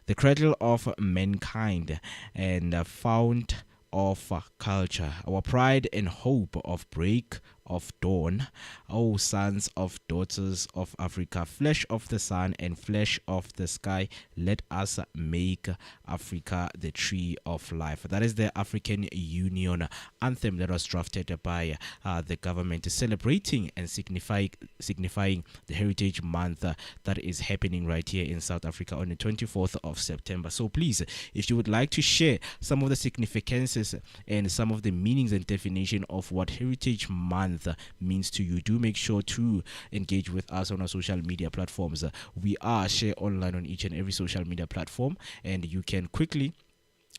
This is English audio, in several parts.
the cradle of mankind and fount of culture, our pride and hope of break of dawn, O sons of daughters of Africa, flesh of the sun and flesh of the sky, let us make Africa the tree of life. That is the African Union anthem that was drafted by the government, celebrating and signifying the Heritage Month that is happening right here in South Africa on the 24th of September. So please, if you would like to share some of the significances and some of the meanings and definition of what Heritage Month means to you, do make sure to engage with us on our social media platforms. We are share online on each and every social media platform, and you can quickly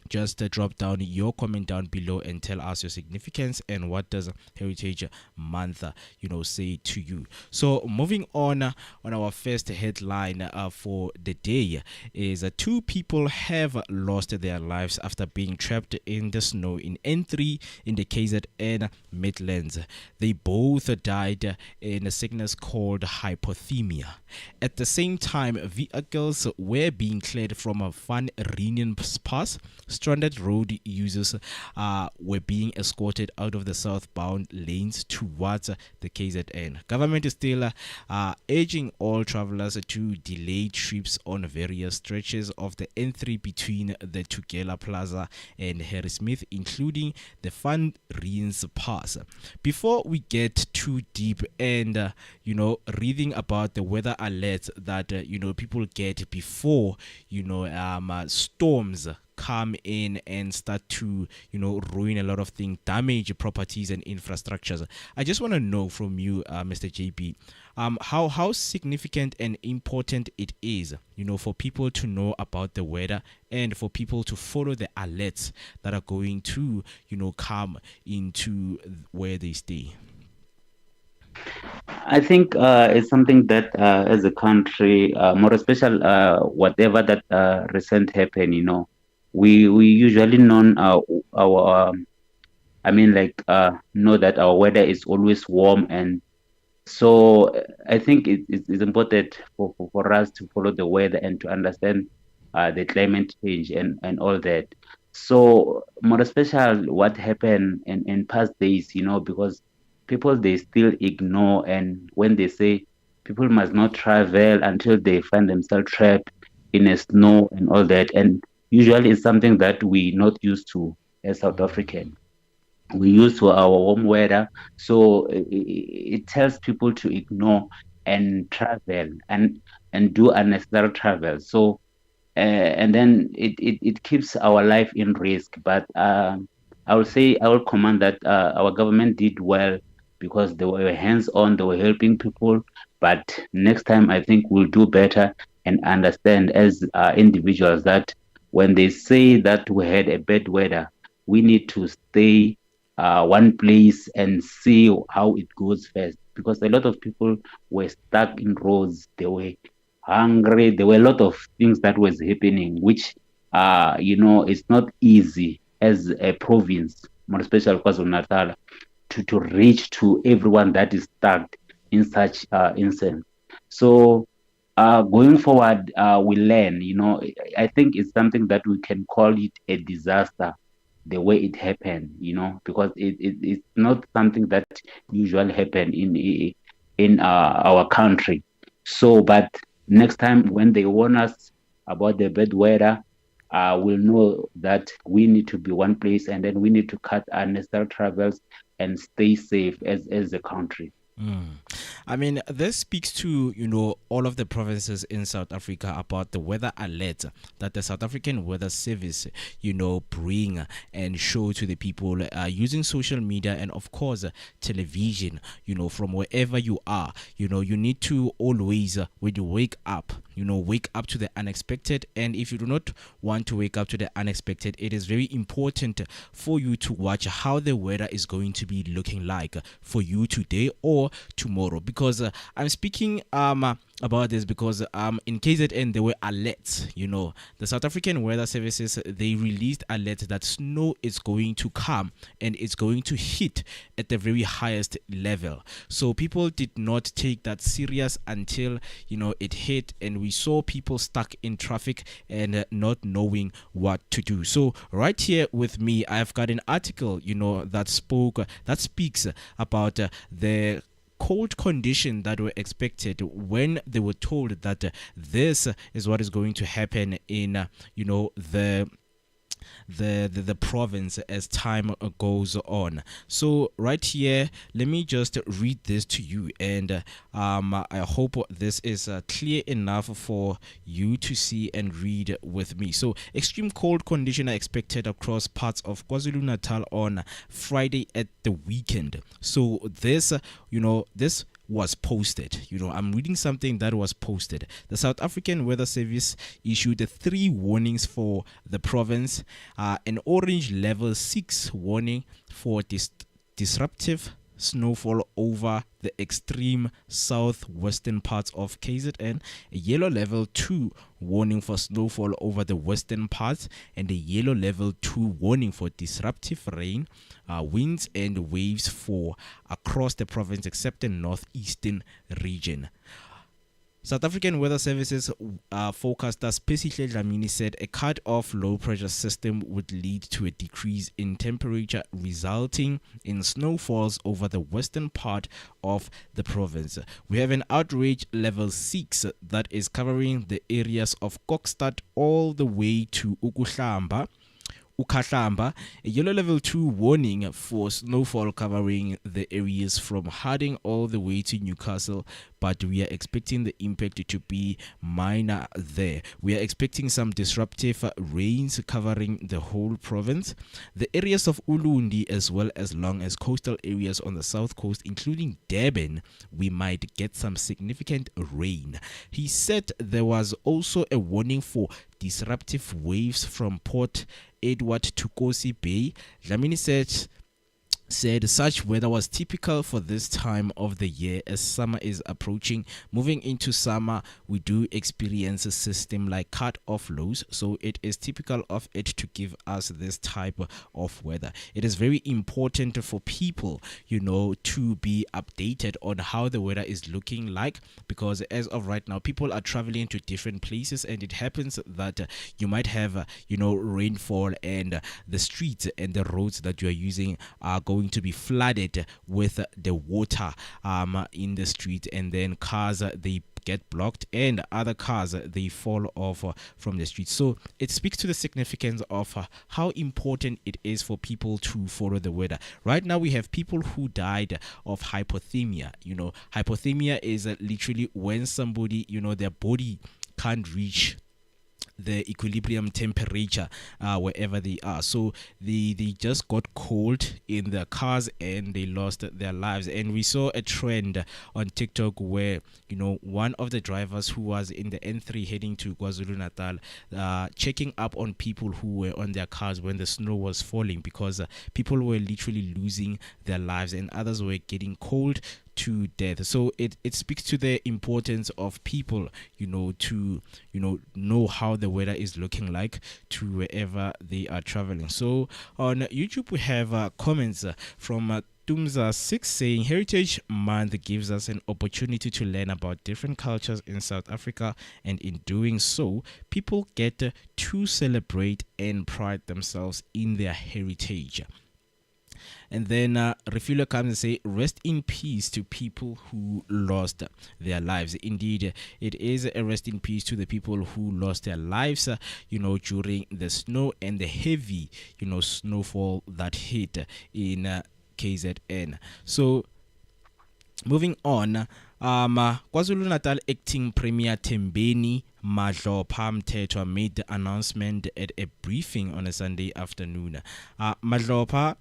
just drop down your comment down below and tell us your significance and what does Heritage Month say to you. So moving on our first headline for the day is two people have lost their lives after being trapped in the snow in N3 in the KZN Midlands. They both died in a sickness called hypothermia. At the same time, vehicles were being cleared from a Van Reenen Pass. Stranded road users were being escorted out of the southbound lanes towards the KZN. Government is still urging all travelers to delay trips on various stretches of the N3 between the Tugela Plaza and Harrismith, including the Van Reens Pass. Before we get too deep and reading about the weather alerts that people get before storms come in and start to ruin a lot of things, damage properties and infrastructures, I just want to know from you, Mr. JP, how significant and important it is for people to know about the weather and for people to follow the alerts that are going to come into where they stay. I think it's something that as a country, more especially whatever that recent happened, we usually known our know that our weather is always warm, and so I think it's important for us to follow the weather and to understand the climate change and all that. So more especially what happened in past days, because people they still ignore, and when they say people must not travel until they find themselves trapped in a snow and all that, and usually it's something that we not used to as South African. We used to our warm weather, so it tells people to ignore and travel and do unnecessary travel. So and then it keeps our life in risk. But I will say I will comment that our government did well because they were hands on, they were helping people. But next time, I think we'll do better and understand as individuals that when they say that we had a bad weather, we need to stay one place and see how it goes first. Because a lot of people were stuck in roads, they were hungry. There were a lot of things that was happening, which it's not easy as a province, more especially KwaZulu Natal, to reach to everyone that is stuck in such instance. So going forward, we learn. I think it's something that we can call it a disaster, the way it happened. Because it's not something that usually happen in our country. So, but next time when they warn us about the bad weather, we'll know that we need to be one place, and then we need to cut unnecessary travels and stay safe as a country. I mean, this speaks to, all of the provinces in South Africa about the weather alert that the South African Weather Service, bring and show to the people using social media and, of course, television, from wherever you are. You need to always, when you wake up to the unexpected. And if you do not want to wake up to the unexpected, it is very important for you to watch how the weather is going to be looking like for you today or tomorrow, because I'm speaking about this because in KZN there were alerts. The South African Weather Services, they released alerts that snow is going to come and it's going to hit at the very highest level. So people did not take that serious until it hit, and we saw people stuck in traffic and not knowing what to do. So right here with me, I've got an article that speaks about the cold condition that were expected when they were told that this is what is going to happen in the province as time goes on. So right here, let me just read this to you, and I hope this is clear enough for you to see and read with me. So extreme cold conditions are expected across parts of KwaZulu-Natal on Friday at the weekend. So this was posted. I'm reading something that was posted. The South African Weather Service issued 3 warnings for the province, an orange level 6 warning for disruptive snowfall over the extreme southwestern parts of KZN, a yellow level 2 warning for snowfall over the western parts, and a yellow level 2 warning for disruptive rain, winds and waves for across the province except the northeastern region. South African Weather Services forecaster Palesa Dlamini said a cut-off low-pressure system would lead to a decrease in temperature, resulting in snowfalls over the western part of the province. We have an outrage level 6 that is covering the areas of Kokstad all the way to Ukahlamba, a yellow level 2 warning for snowfall covering the areas from Harding all the way to Newcastle, but we are expecting the impact to be minor there. We are expecting some disruptive rains covering the whole province. The areas of Ulundi as well as long as coastal areas on the south coast, including Durban, we might get some significant rain. He said there was also a warning for disruptive waves from Port Edward to Kosi Bay. Dlamini said such weather was typical for this time of the year as summer is approaching. Moving into summer, we do experience a system like cut-off lows, so it is typical of it to give us this type of weather. It is very important for people, to be updated on how the weather is looking like, because as of right now, people are traveling to different places, and it happens that you might have, rainfall, and the streets and the roads that you are using are going to be flooded with the water in the street, and then cars they get blocked and other cars they fall off from the street. So it speaks to the significance of how important it is for people to follow the weather. Right now we have people who died of hypothermia. Hypothermia is literally when somebody, their body can't reach the equilibrium temperature wherever they are, so they just got cold in their cars and they lost their lives. And we saw a trend on TikTok where one of the drivers who was in the N3 heading to KwaZulu-Natal checking up on people who were on their cars when the snow was falling, because people were literally losing their lives and others were getting cold to death. So it speaks to the importance of people, to know how the weather is looking like to wherever they are traveling. So on YouTube we have comments from Tumza6 saying Heritage Month gives us an opportunity to learn about different cultures in South Africa, and in doing so, people get to celebrate and pride themselves in their heritage. And then Refueler comes and say, rest in peace to people who lost their lives. Indeed, it is a rest in peace to the people who lost their lives, during the snow and the heavy, snowfall that hit in KZN. So, moving on, KwaZulu-Natal Acting Premier Tembeni Madlopha Mthethwa made the announcement at a briefing on a Sunday afternoon. Madlopha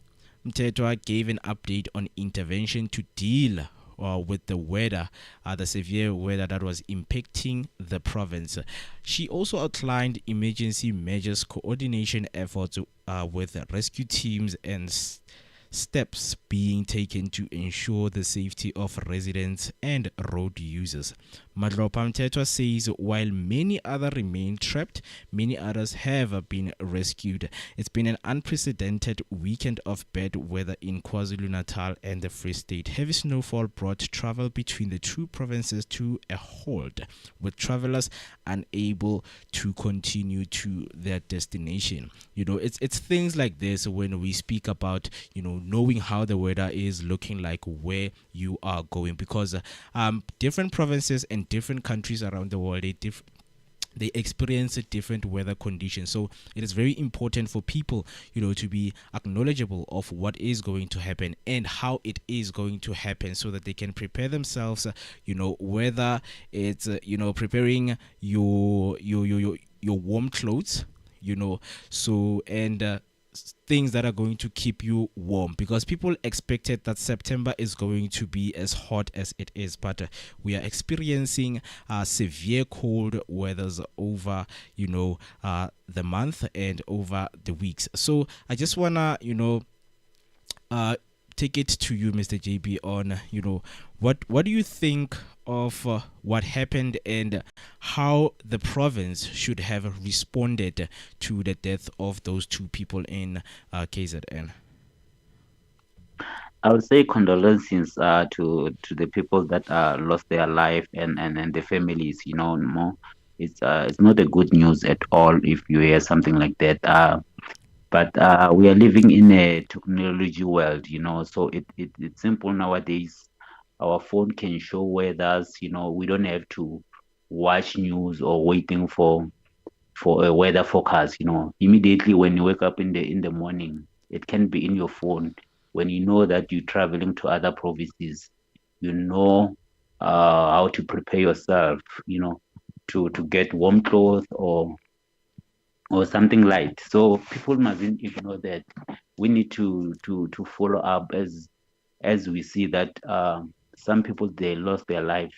Mthethwa gave an update on intervention to deal with the weather, the severe weather that was impacting the province. She also outlined emergency measures, coordination efforts with rescue teams, and steps being taken to ensure the safety of residents and road users. Madlopa Mtetwa says while many others remain trapped, many others have been rescued. It's been an unprecedented weekend of bad weather in KwaZulu-Natal and the Free State. Heavy snowfall brought travel between the two provinces to a halt, with travelers unable to continue to their destination. It's things like this when we speak about knowing how the weather is looking like where you are going, because different provinces and different countries around the world, they experience different weather conditions. So it is very important for people to be acknowledgeable of what is going to happen and how it is going to happen, so that they can prepare themselves, whether it's preparing your warm clothes, so and things that are going to keep you warm, because people expected that September is going to be as hot as it is, but we are experiencing severe cold weathers over the month and over the weeks. So I just wanna take it to you, Mr. JB, on what do you think of what happened and how the province should have responded to the death of those two people in KZN? I would say condolences to the people that lost their life, and the families. More, it's not a good news at all if you hear something like that. But we are living in a technology world, so it's simple nowadays. Our phone can show weathers. We don't have to watch news or waiting for a weather forecast. Immediately when you wake up in the morning, it can be in your phone. When you know that you're traveling to other provinces, you know how to prepare yourself, to get warm clothes or something light. So people mustn't ignore that. We need to follow up as we see that some people, they lost their life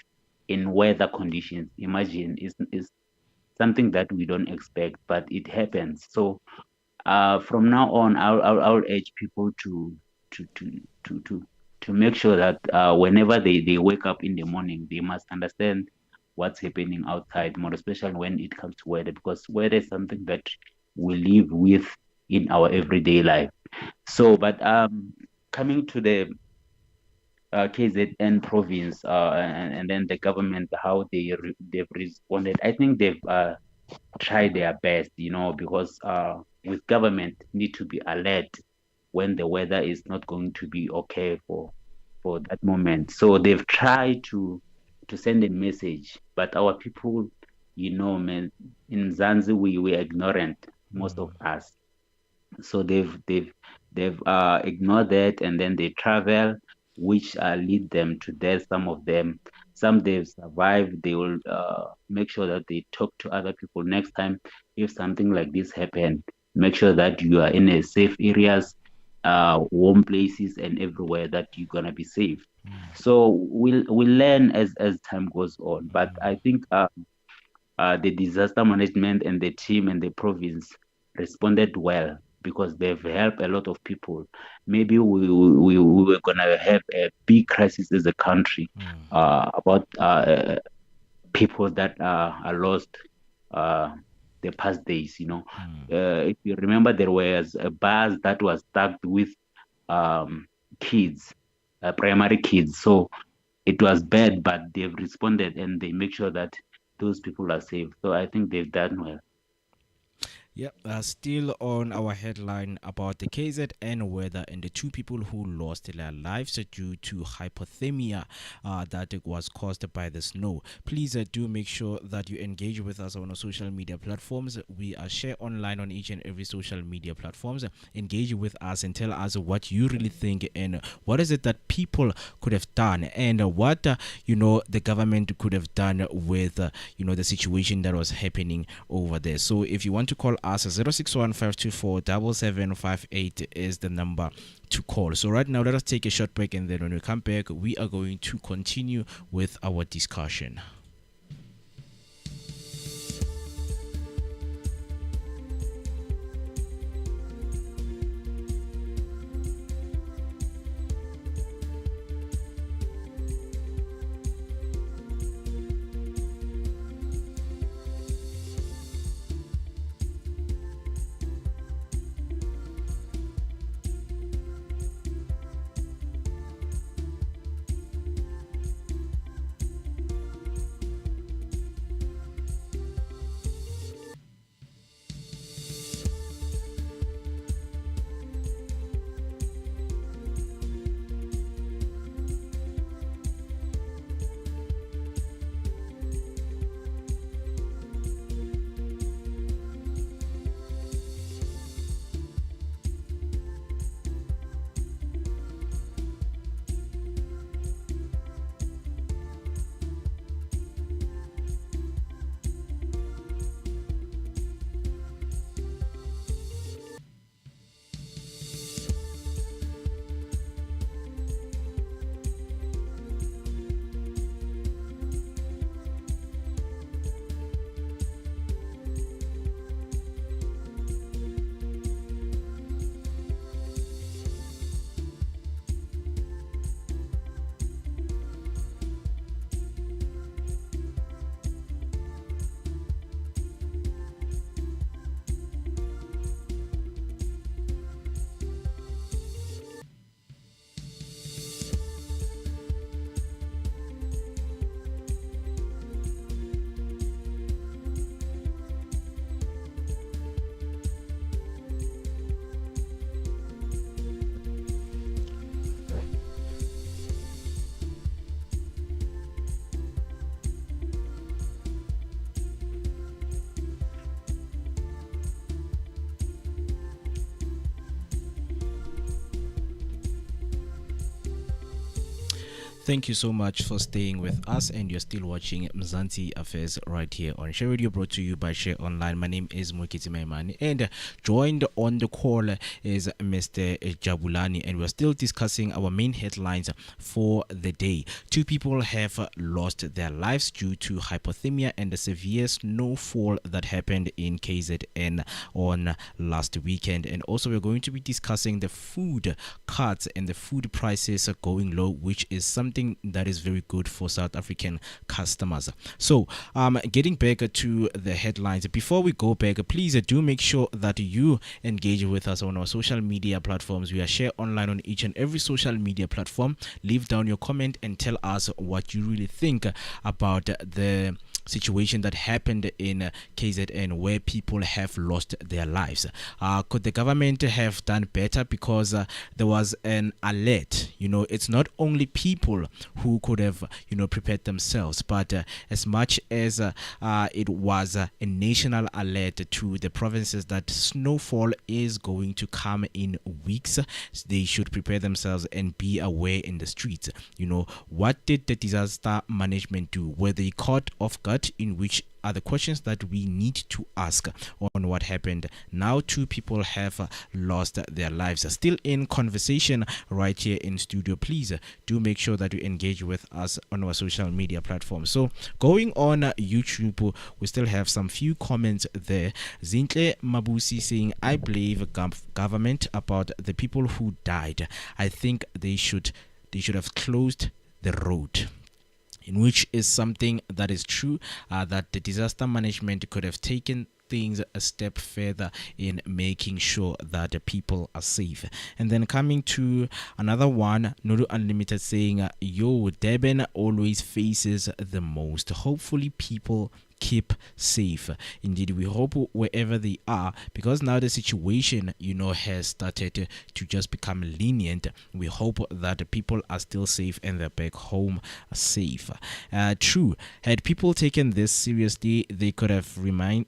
in weather conditions. Imagine, is something that we don't expect, but it happens. So from now on, I'll urge people to to to to to make sure that whenever they wake up in the morning, they must understand what's happening outside, more especially when it comes to weather, because weather is something that we live with in our everyday life. So, but coming to the KZN province, and then the government, how they've responded, I think they've try their best, because with government need to be alert when the weather is not going to be okay for that moment. So they've tried to send a message, but our people, man, in Zanzi we're ignorant, most of us. So they've ignored that, and then they travel, which lead them to death. Some of them, some they've survived. They will make sure that they talk to other people next time. If something like this happen, make sure that you are in a safe areas, warm places, and everywhere that you're gonna be safe. So we'll learn as time goes on. But I think the disaster management and the team and the province responded well, because they've helped a lot of people. Maybe we were gonna have a big crisis as a country about people that are lost the past days. If you remember, there was a bus that was stuck with um, kids, primary kids. So it was bad, but they've responded and they make sure that those people are safe. So I think they've done well. Yep, still on our headline about the KZN weather and the two people who lost their lives due to hypothermia that was caused by the snow. Please do make sure that you engage with us on our social media platforms. We share online on each and every social media platforms. Engage with us and tell us what you really think and what is it that people could have done, and what the government could have done with the situation that was happening over there. So if you want to call us, 061-524-7758 is the number to call. So right now, let us take a short break, and then when we come back, we are going to continue with our discussion. Thank you so much for staying with us, and you're still watching Mzansi Affairs right here on Share Radio, brought to you by Share Online. My name is Mukiti Maimani, and joined on the call is Mr. Jabulani, and we're still discussing our main headlines for the day. Two people have lost their lives due to hypothermia and the severe snowfall that happened in KZN on last weekend. And also, we're going to be discussing the food cuts and the food prices going low, which is something that is very good for South African customers. So, getting back to the headlines, before we go back, please do make sure that you engage with us on our social media platforms. We are Share Online on each and every social media platform. Leave down your comment and tell us what you really think about the situation that happened in KZN, where people have lost their lives. Could the government have done better? Because there was an alert. It's not only people who could have prepared themselves, but as much as it was a national alert to the provinces that snowfall is going to come in weeks, they should prepare themselves and be aware in the streets. What did the disaster management do? Were they caught off guard? In which are the questions that we need to ask on what happened. Now, two people have lost their lives. Still in conversation right here in studio. Please do make sure that you engage with us on our social media platforms. So, going on YouTube, we still have some few comments there. Zintle Mabusi saying, I blame government about the people who died. I think they should have closed the road. In which is something that is true, that the disaster management could have taken things a step further in making sure that the people are safe. And then coming to another one, Nuru Unlimited saying, yo, Durban always faces the most. Hopefully people keep safe. Indeed, we hope wherever they are, because now the situation has started to just become lenient. We hope that the people are still safe and they're back home safe. True, had people taken this seriously, they could have remained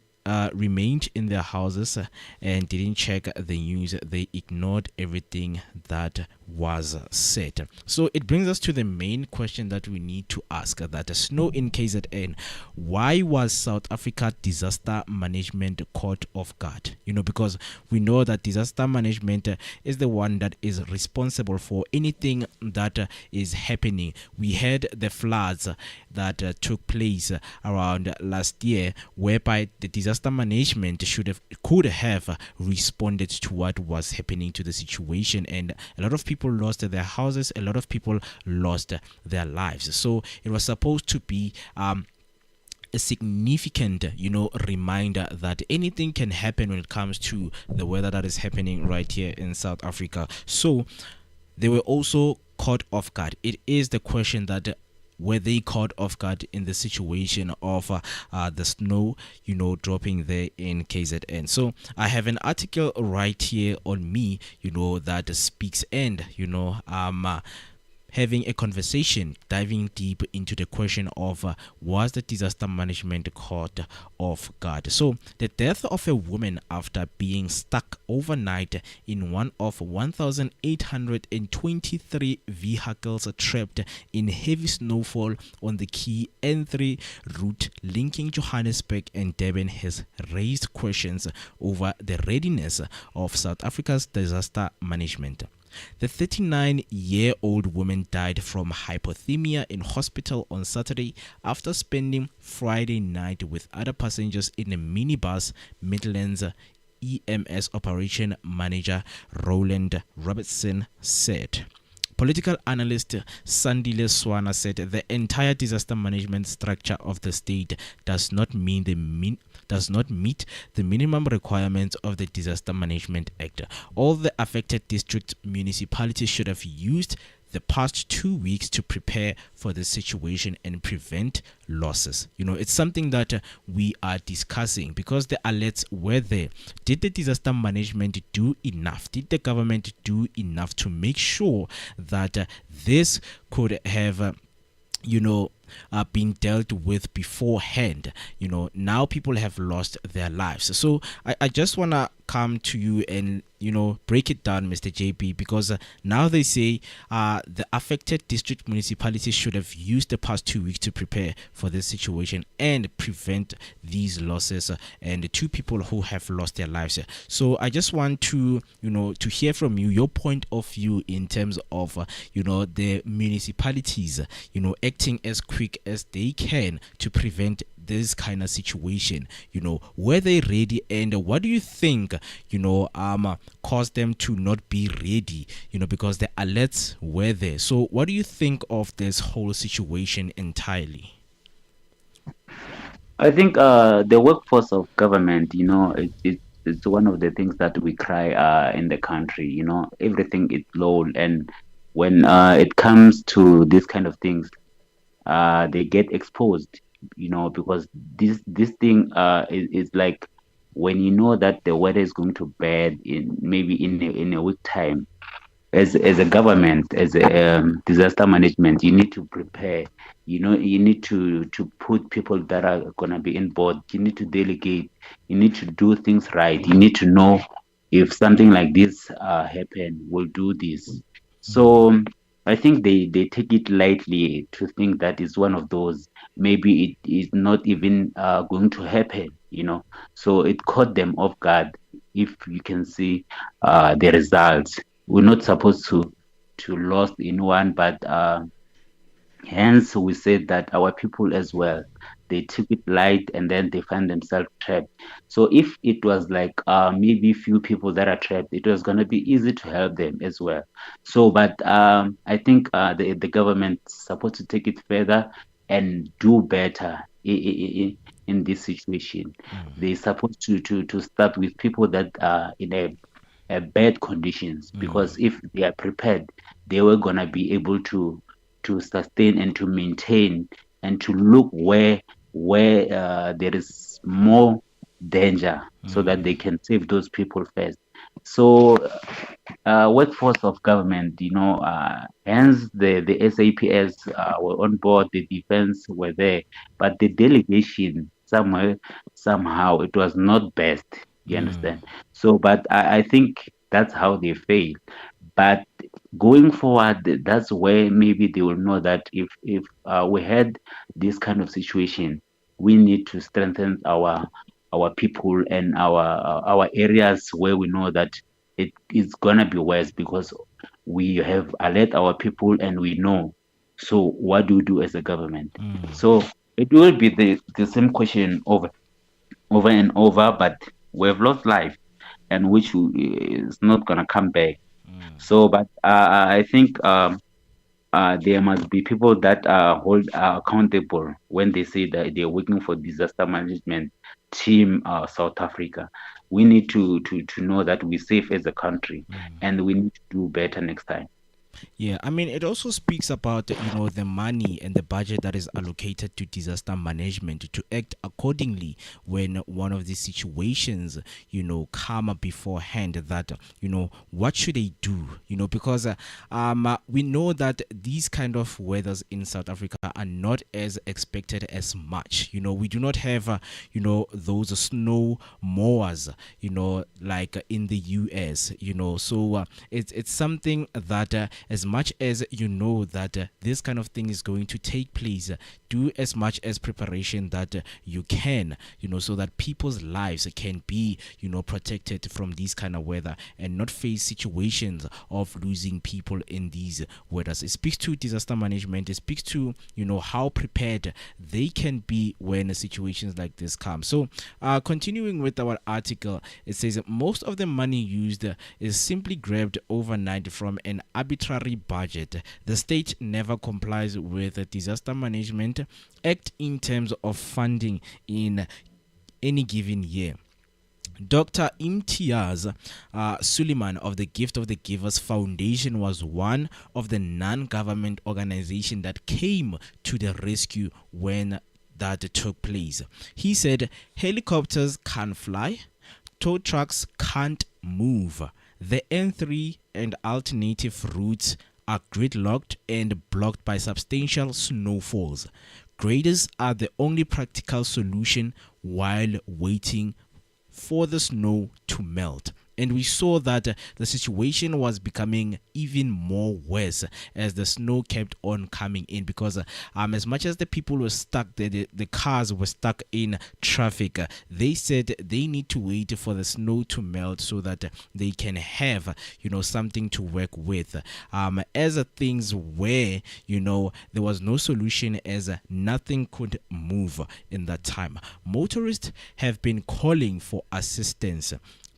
in their houses and didn't check the news. They ignored everything that was said. So it brings us to the main question that we need to ask, that the snow in KZN, why was South Africa disaster management caught off guard? Because we know that disaster management is the one that is responsible for anything that is happening. We had the floods that took place around last year, whereby the disaster management could have responded to what was happening to the situation, and a lot of people lost their houses, a lot of people lost their lives. So it was supposed to be a significant reminder that anything can happen when it comes to the weather that is happening right here in South Africa. So they were also caught off guard. It is the question that were they caught off guard in the situation of the snow, dropping there in KZN. So I have an article right here on me, that speaks, and having a conversation, diving deep into the question of was the disaster management caught off guard? So the death of a woman after being stuck overnight in one of 1,823 vehicles trapped in heavy snowfall on the key N3 route linking Johannesburg and Durban has raised questions over the readiness of South Africa's disaster management. The 39-year-old woman died from hypothermia in hospital on Saturday after spending Friday night with other passengers in a minibus, Midlands EMS operation manager Roland Robertson said. Political analyst Sandile Swana said the entire disaster management structure of the state does not meet the minimum requirements of the Disaster Management Act. All the affected district municipalities should have used the past 2 weeks to prepare for the situation and prevent losses. It's something that we are discussing because the alerts were there. Did the disaster management do enough? Did the government do enough to make sure that this could have being dealt with beforehand. Now people have lost their lives. So I just want to come to you and break it down, Mr. JP, because now they say the affected district municipalities should have used the past 2 weeks to prepare for this situation and prevent these losses, and the two people who have lost their lives. So I just want to to hear from you your point of view in terms of the municipalities acting as quick as they can to prevent this kind of situation. Were they ready, and what do you think caused them to not be ready, because the alerts were there? So what do you think of this whole situation entirely? I think the workforce of government, it's one of the things that we cry in the country. Everything is low, and when it comes to this kind of things, they get exposed. Because this thing is like when you know that the weather is going to bad in maybe in a week time, as a government, as a disaster management, you need to prepare. You need to put people that are going to be in board. You need to delegate. You need to do things right. You need to know if something like this happen, we'll do this. So I think they take it lightly to think that is one of those. Maybe it is not even going to happen. So it caught them off guard. If you can see the results, we're not supposed to lost in one, but hence we said that our people as well, they took it light and then they find themselves trapped. So if it was like maybe few people that are trapped, it was gonna be easy to help them as well. So, but I think the government's supposed to take it further and do better in this situation. They're supposed to start with people that are in a bad conditions, because if they are prepared, they were gonna be able to sustain and to maintain and to look where there is more danger, so that they can save those people first. So workforce of government, hence the SAPS were on board, the defense were there, but the delegation somewhere somehow it was not best. You understand? So, but I think that's how they failed. But going forward, that's where maybe they will know that if we had this kind of situation, we need to strengthen our people and our areas where we know that it is gonna be worse, because we have alert our people and we know. So what do we do as a government? So it will be the same question over and over, but we've lost life, and which is not gonna come back. So, but I think there must be people that hold accountable when they say that they're working for disaster management team South Africa. We need to know that we're safe as a country, and we need to do better next time. Yeah, I mean, it also speaks about, the money and the budget that is allocated to disaster management to act accordingly when one of these situations, come up beforehand. That, what should they do? Because we know that these kind of weathers in South Africa are not as expected as much. We do not have, those snow mowers, like in the US, so it's something that as much as that this kind of thing is going to take place, do as much as preparation that you can, so that people's lives can be, protected from this kind of weather and not face situations of losing people in these weathers. It speaks to disaster management. It speaks to, how prepared they can be when situations like this come. So, continuing with our article, it says most of the money used is simply grabbed overnight from an arbitrary budget. The state never complies with the Disaster Management Act in terms of funding in any given year. Dr. Imtiaz Suleiman of the Gift of the Givers Foundation was one of the non-government organizations that came to the rescue when that took place. He said helicopters can't fly, tow trucks can't move. The N3 and alternative routes are gridlocked and blocked by substantial snowfalls. Graders are the only practical solution while waiting for the snow to melt. And we saw that the situation was becoming even more worse as the snow kept on coming in, because as much as the people were stuck, the cars were stuck in traffic. They said they need to wait for the snow to melt so that they can have something to work with. As things were, there was no solution as nothing could move in that time. Motorists have been calling for assistance.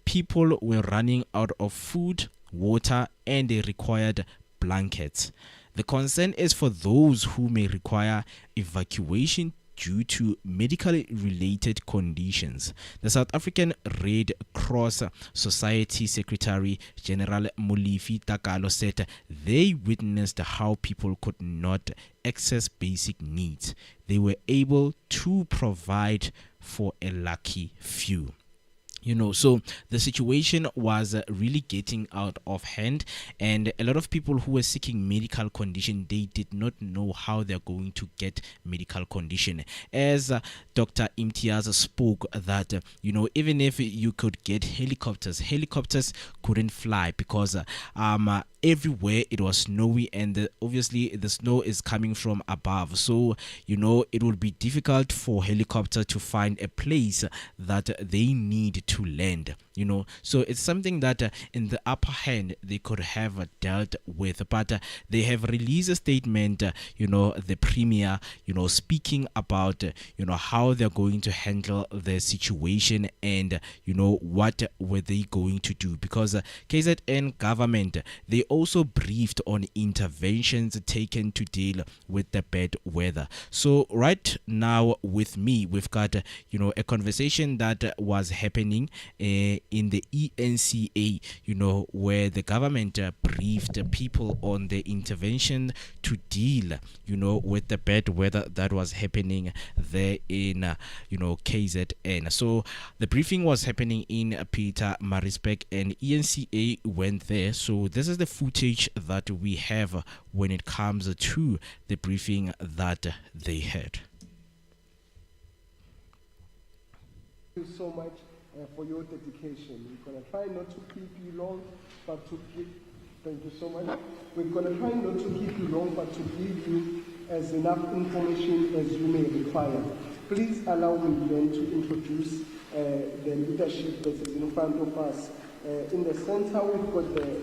People were running out of food, water, and they required blankets. The concern is for those who may require evacuation due to medically related conditions. The South African Red Cross Society Secretary General Molefi Takalo said they witnessed how people could not access basic needs. They were able to provide for a lucky few. So the situation was really getting out of hand, and a lot of people who were seeking medical condition, they did not know how they're going to get medical condition. As Dr. Imtiaz spoke that even if you could get helicopters couldn't fly because everywhere it was snowy, and obviously the snow is coming from above, so it would be difficult for helicopter to find a place that they need to land. So it's something that in the upper hand they could have dealt with, but they have released a statement, the premier, speaking about how they're going to handle the situation, and what were they going to do, because KZN government, they also briefed on interventions taken to deal with the bad weather. So right now with me, we've got a conversation that was happening in the ENCA, where the government briefed people on the intervention to deal, with the bad weather that was happening there in, KZN. So the briefing was happening in Peter Marisbeck, and ENCA went there. So this is the footage that we have when it comes to the briefing that they had. Thank you so much for your dedication. We're going to try not to keep you long, but to give, thank you so much. We're going to try not to keep you long, but to give you as enough information as you may require. Please allow me then to introduce the leadership that is in front of us. In the center, we've got the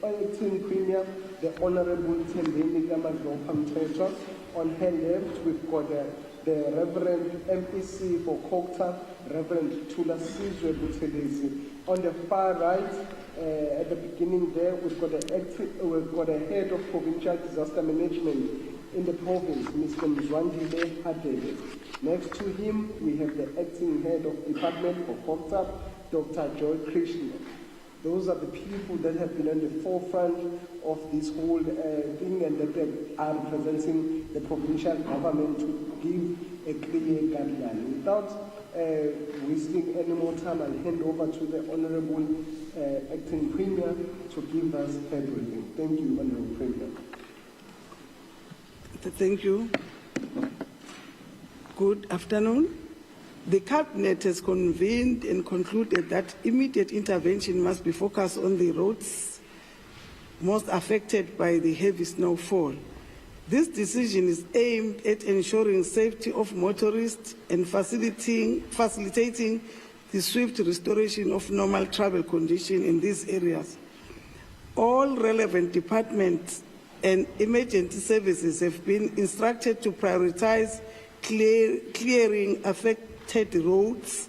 acting premier, the Honorable Tembeni Gamadlopamteta. On her left, we've got the Reverend MEC for Kokta, Reverend Tula Sizwe Buthelezi. On the far right, at the beginning there, we've got a head of provincial disaster management in the province, Mr. Mzansi Affairs. Next to him, we have the acting head of department for Kokta, Dr. Joy Krishna. Those are the people that have been on the forefront of this whole thing, and that are representing the provincial government to give a clear guideline. Without wasting any more time, I'll hand over to the Honorable Acting Premier to give us her briefing. Thank you, Honorable Premier. Thank you. Good afternoon. The Cabinet has convened and concluded that immediate intervention must be focused on the roads most affected by the heavy snowfall. This decision is aimed at ensuring safety of motorists and facilitating the swift restoration of normal travel conditions in these areas. All relevant departments and emergency services have been instructed to prioritize clearing affected roads.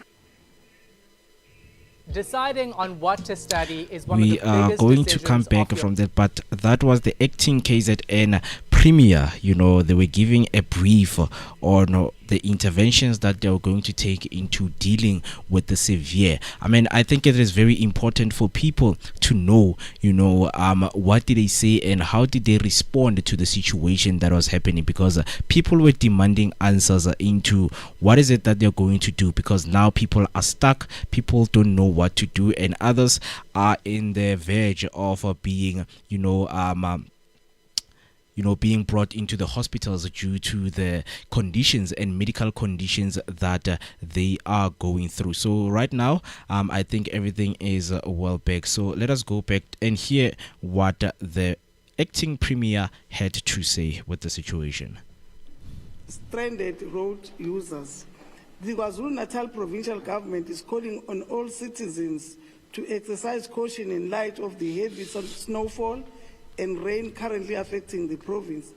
Deciding on what to study is one of the biggest We are going to come back from that, but that was the acting KZN premier. They were giving a brief on the interventions that they were going to take into dealing with the severe. I think it is very important for people to know, what did they say and how did they respond to the situation that was happening, because people were demanding answers into what is it that they're going to do, because now people are stuck, people don't know what to do, and others are in the verge of being, being brought into the hospitals due to the conditions and medical conditions that they are going through. So right now, I think everything is well back. So let us go back and hear what the acting premier had to say with the situation. Stranded road users. The KwaZulu-Natal provincial government is calling on all citizens to exercise caution in light of the heavy snowfall and rain currently affecting the province.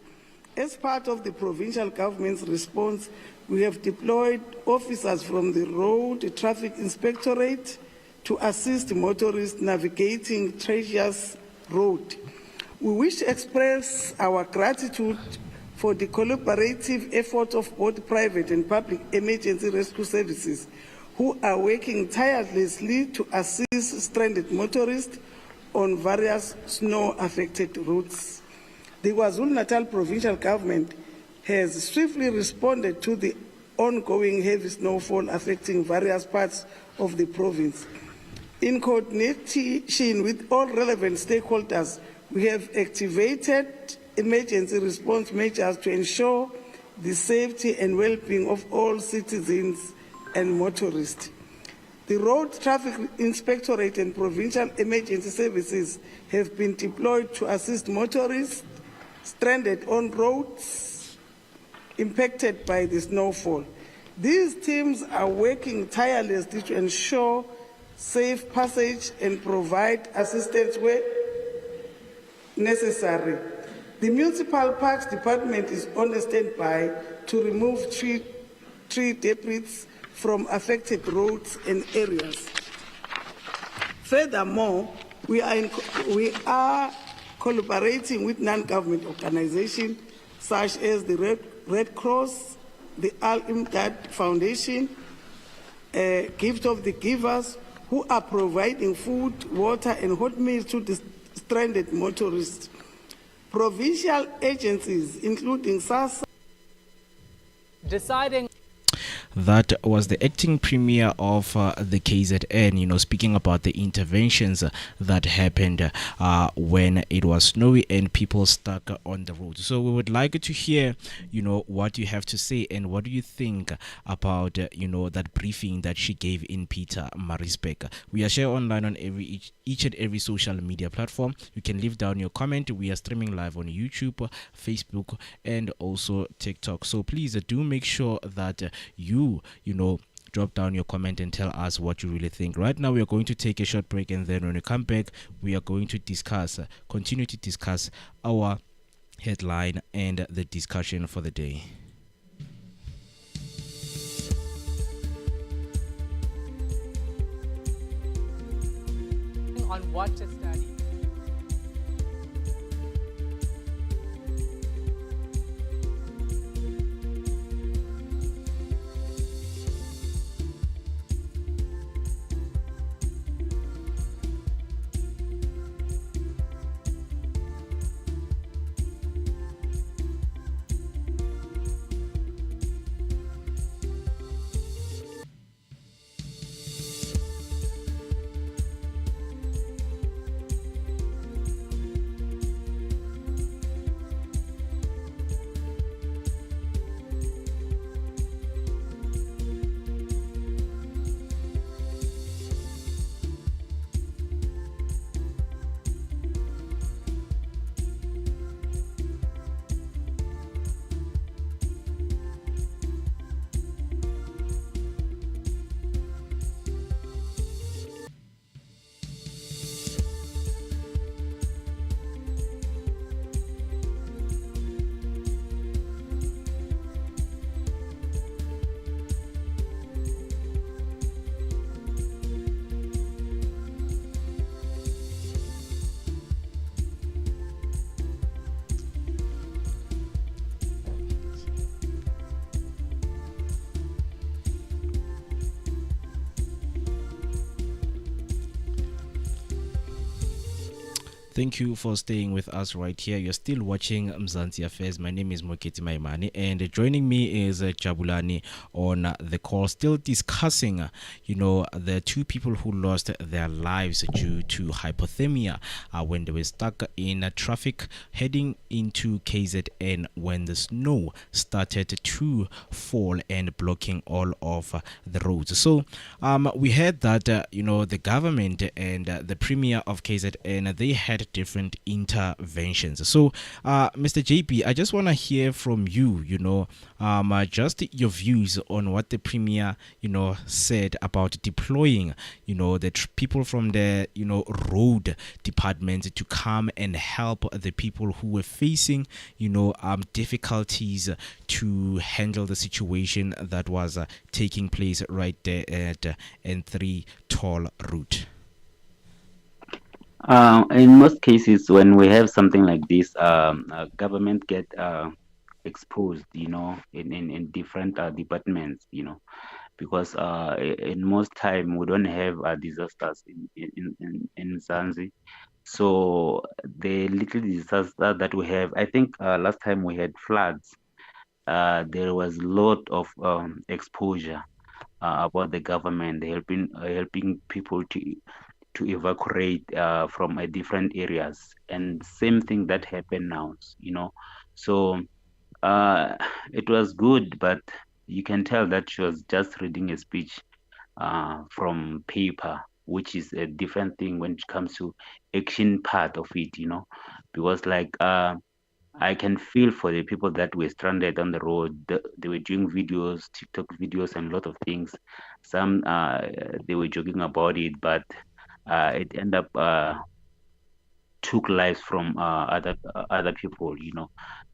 As part of the provincial government's response, we have deployed officers from the Road Traffic Inspectorate to assist motorists navigating treacherous road. We wish to express our gratitude for the collaborative effort of both private and public emergency rescue services who are working tirelessly to assist stranded motorists on various snow-affected routes. The KwaZulu-Natal provincial government has swiftly responded to the ongoing heavy snowfall affecting various parts of the province. In coordination with all relevant stakeholders, we have activated emergency response measures to ensure the safety and well-being of all citizens and motorists. The Road Traffic Inspectorate and Provincial Emergency Services have been deployed to assist motorists stranded on roads impacted by the snowfall. These teams are working tirelessly to ensure safe passage and provide assistance where necessary. The Municipal Parks Department is on standby to remove tree debris from affected roads and areas. Furthermore, we are collaborating with non-government organizations such as the Red Cross, the Al Imdad Foundation, Gift of the Givers, who are providing food, water, and hot meals to the stranded motorists. Provincial agencies, including SASSA, deciding. That was the acting premier of the KZN, speaking about the interventions that happened when it was snowy and people stuck on the road. So we would like to hear, what you have to say and what do you think about, that briefing that she gave in Peter Marisbeck. We are shared online on each and every social media platform. You can leave down your comment. We are streaming live on YouTube, Facebook, and also TikTok. So please do make sure that you drop down your comment and tell us what you really think. Right now we are going to take a short break, and then when we come back we are going to continue to discuss our headline and the discussion for the day. On what to study. Thank you for staying with us right here. You're still watching Mzansi Affairs. My name is Moketi Maimani, and joining me is Jabulani on the call, still discussing, the two people who lost their lives due to hypothermia when they were stuck in traffic heading into KZN when the snow started to fall and blocking all of the roads. So we heard that, the government and the premier of KZN, they had different interventions. So, Mr. JP, I just want to hear from you, just your views on what the premier, said about deploying, the people from the, road department to come and help the people who were facing, difficulties to handle the situation that was taking place right there at N3 toll route. In most cases, when we have something like this, government get exposed, in different departments, because in most time we don't have disasters in Mzansi. So the little disaster that we have, I think last time we had floods, there was a lot of exposure about the government helping people to evacuate from different areas, and same thing that happened now, so it was good, but you can tell that she was just reading a speech from paper, which is a different thing when it comes to action part of it, because like I can feel for the people that were stranded on the road. They were doing videos, TikTok videos, and a lot of things. Some they were joking about it, but it ended up took lives from other people,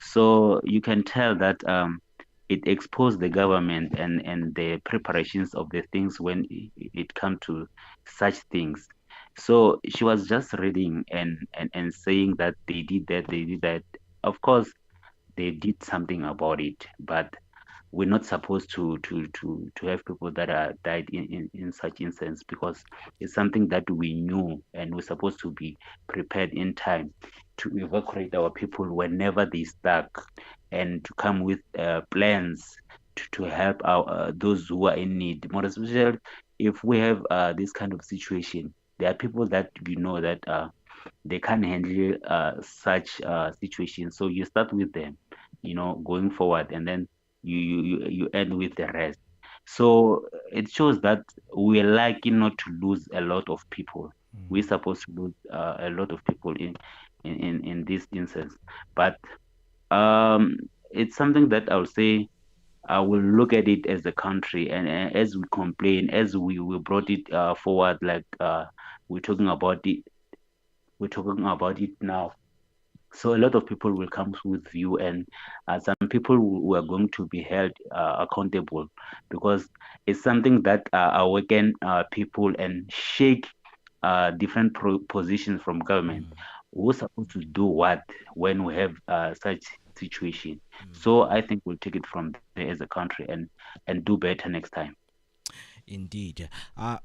So you can tell that it exposed the government and the preparations of the things when it come to such things. So she was just reading and saying that they did that. Of course, they did something about it, but we're not supposed to have people that are died in such instance, because it's something that we knew, and we're supposed to be prepared in time to evacuate our people whenever they stuck, and to come with plans to help our those who are in need, more especially if we have this kind of situation. There are people that that they can't handle such situations, so you start with them, going forward, and then you end with the rest. So it shows that we're lucky not to lose a lot of people. We're supposed to lose a lot of people in this instance, but it's something that I'll say I will look at it as a country, and as we complain, as we brought it forward, like we're talking about it now. So a lot of people will come with you, and some people who are going to be held accountable, because it's something that awaken people and shake different positions from government. Who's supposed to do what when we have such situation? So I think we'll take it from there as a country and do better next time. Indeed.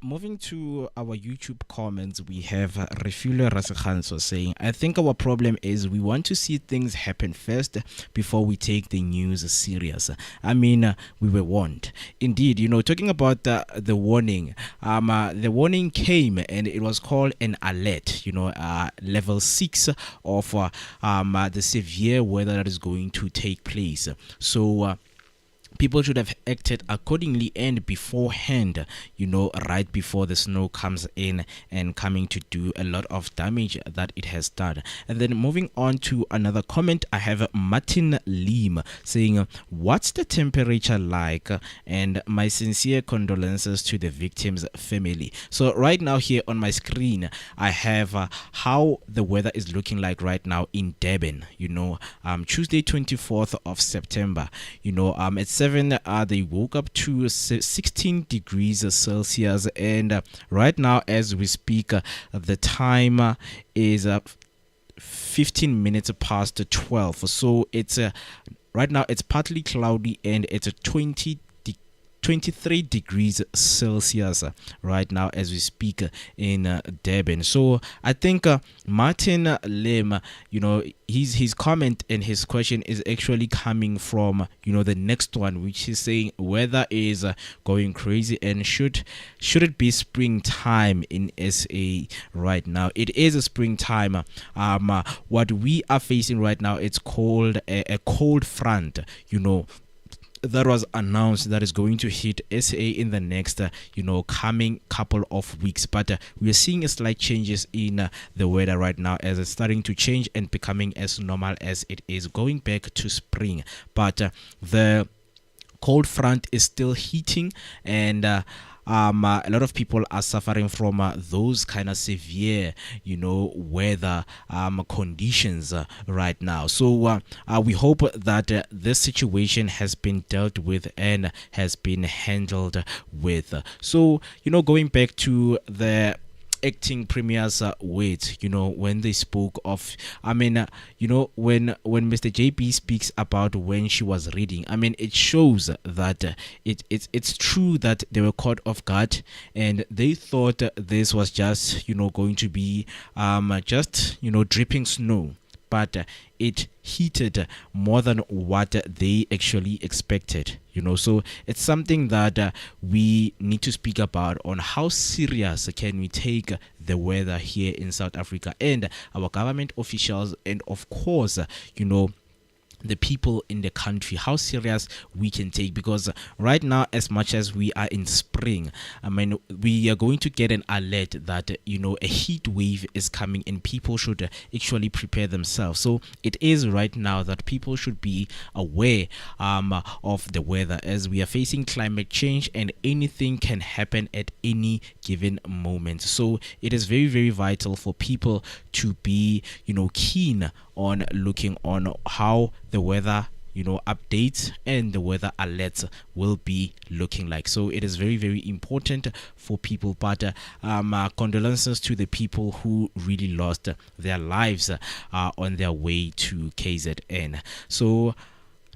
Moving to our YouTube comments, we have Refule Rasekhanso saying, I think our problem is we want to see things happen first before we take the news serious. I mean, we were warned. Indeed, talking about the warning, the warning came and it was called an alert, level 6 of the severe weather that is going to take place. So, people should have acted accordingly and beforehand, right before the snow comes in and coming to do a lot of damage that it has done. And then moving on to another comment, I have Martin Lim saying, what's the temperature like? And my sincere condolences to the victim's family. So right now here on my screen, I have how the weather is looking like right now in Durban, Tuesday 24th of September, it's they woke up to 16 degrees Celsius, and right now as we speak, the time is 15 minutes past 12. So it's right now it's partly cloudy and it's 20 23 degrees Celsius right now as we speak in Durban. So I think Martin Lim, his comment and his question is actually coming from the next one, which is saying weather is going crazy, and should it be springtime in SA right now? It is a springtime. What we are facing right now, it's called a cold front, that was announced that is going to hit SA in the next, coming couple of weeks. But we are seeing a slight changes in the weather right now, as it's starting to change and becoming as normal as it is, going back to spring. But the cold front is still heating, and a lot of people are suffering from those kind of severe, weather conditions right now. So we hope that this situation has been dealt with and has been handled with. So, going back to the acting premier's words, when they spoke of, when Mr. JP speaks about when she was reading, it shows that it's true that they were caught off guard, and they thought this was just, going to be just, dripping snow. But it heated more than what they actually expected, so it's something that we need to speak about, on how serious can we take the weather here in South Africa, and our government officials, and of course, the people in the country, how serious we can take. Because right now, as much as we are in spring, we are going to get an alert that a heat wave is coming, and people should actually prepare themselves. So it is right now that people should be aware of the weather, as we are facing climate change, and anything can happen at any given moment. So it is very, very vital for people to be keen on looking on how the weather updates and the weather alerts will be looking like. So it is very, very important for people. But condolences to the people who really lost their lives on their way to KZN. So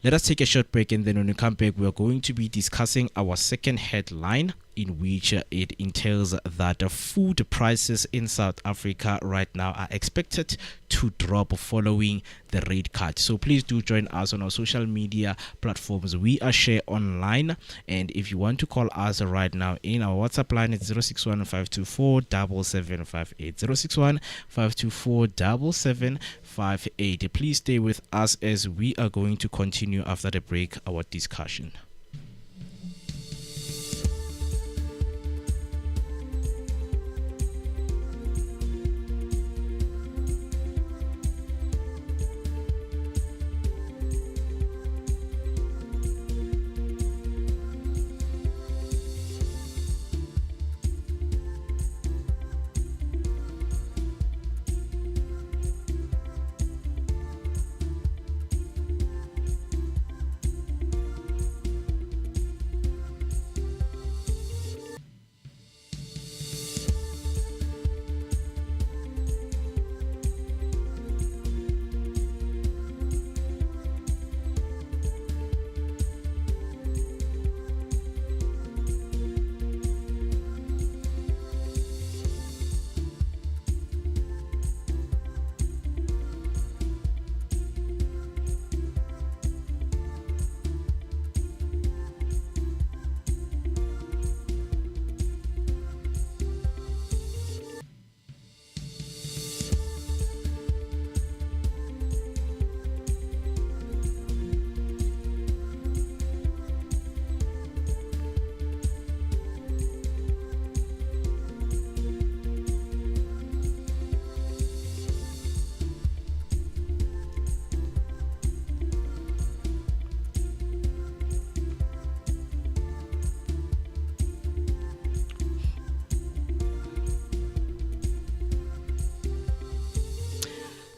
let us take a short break, and then when we come back, we are going to be discussing our second headline, in which it entails that food prices in South Africa right now are expected to drop following the rate cut. So please do join us on our social media platforms. We are Share Online, and if you want to call us right now in our WhatsApp line, it's 061 524 7758. 061 524 7758. Please stay with us, as we are going to continue after the break our discussion.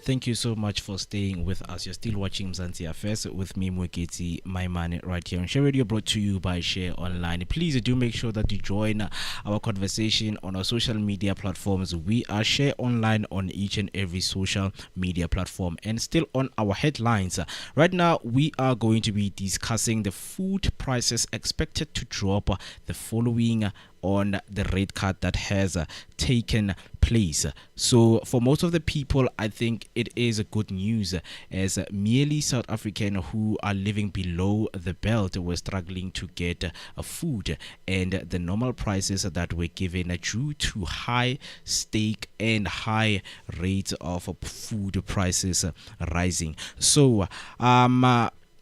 Thank you so much for staying with us. You're still watching Mzansi Affairs with me, Mweketi, my man, right here on Share Radio, brought to you by Share Online. Please do make sure that you join our conversation on our social media platforms. We are Share Online on each and every social media platform. And still on our headlines, right now we are going to be discussing the food prices expected to drop the following on the rate cut that has taken place. So for most of the people, I think it is a good news, as merely South African who are living below the belt were struggling to get food, and the normal prices that were given due to high stake and high rates of food prices rising. So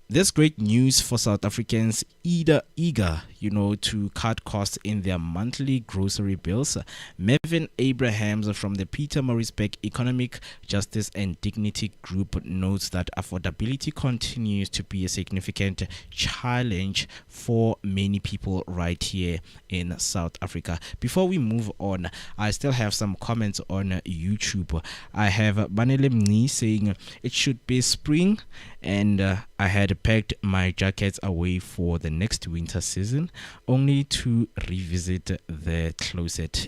there's great news for South Africans eager, to cut costs in their monthly grocery bills. Mervyn Abrahams from the Peter Marisbeck Economic Justice and Dignity Group notes that affordability continues to be a significant challenge for many people right here in South Africa. Before we move on, I still have some comments on YouTube. I have Banele Mni saying it should be spring, and I had packed my jackets away for the next winter season, only to revisit the closet.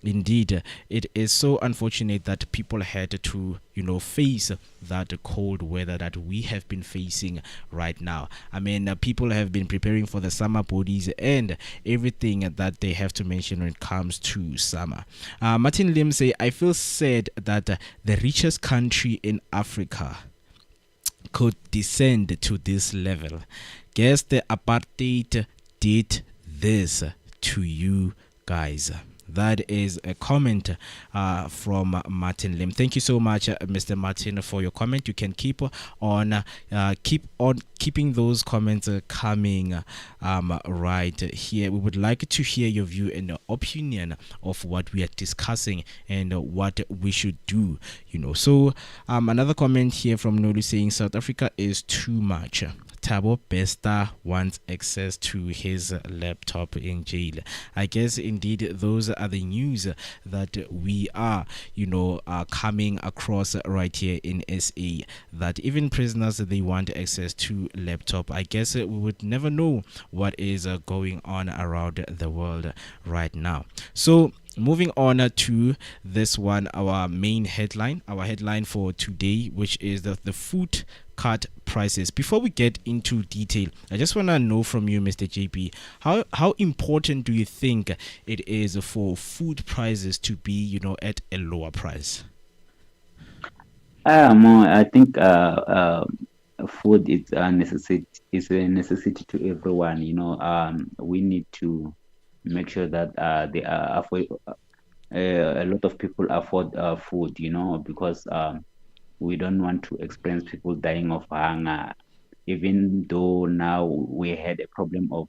Indeed, it is so unfortunate that people had to, face that cold weather that we have been facing right now. I mean, people have been preparing for the summer bodies and everything that they have to mention when it comes to summer. Martin Lim say, I feel sad that the richest country in Africa could descend to this level. Guess the apartheid did this to you guys. That is a comment from Martin Lim. Thank you so much, Mr. Martin, for your comment. You can keep on keeping those comments coming right here. We would like to hear your view and opinion of what we are discussing and what we should do. So another comment here from Nolu saying South Africa is too much. Thabo Bester wants access to his laptop in jail. I guess indeed those are the news that we are, coming across right here in SA, that even prisoners, they want access to laptop. I guess we would never know what is going on around the world right now. So moving on to this one, our headline for today, which is the food cut prices. Before we get into detail, I just want to know from you, Mr. JP, how important do you think it is for food prices to be, at a lower price? I think food is a necessity. It's a necessity to everyone. We need to make sure that they are a lot of people afford food. Because we don't want to experience people dying of hunger, even though now we had a problem of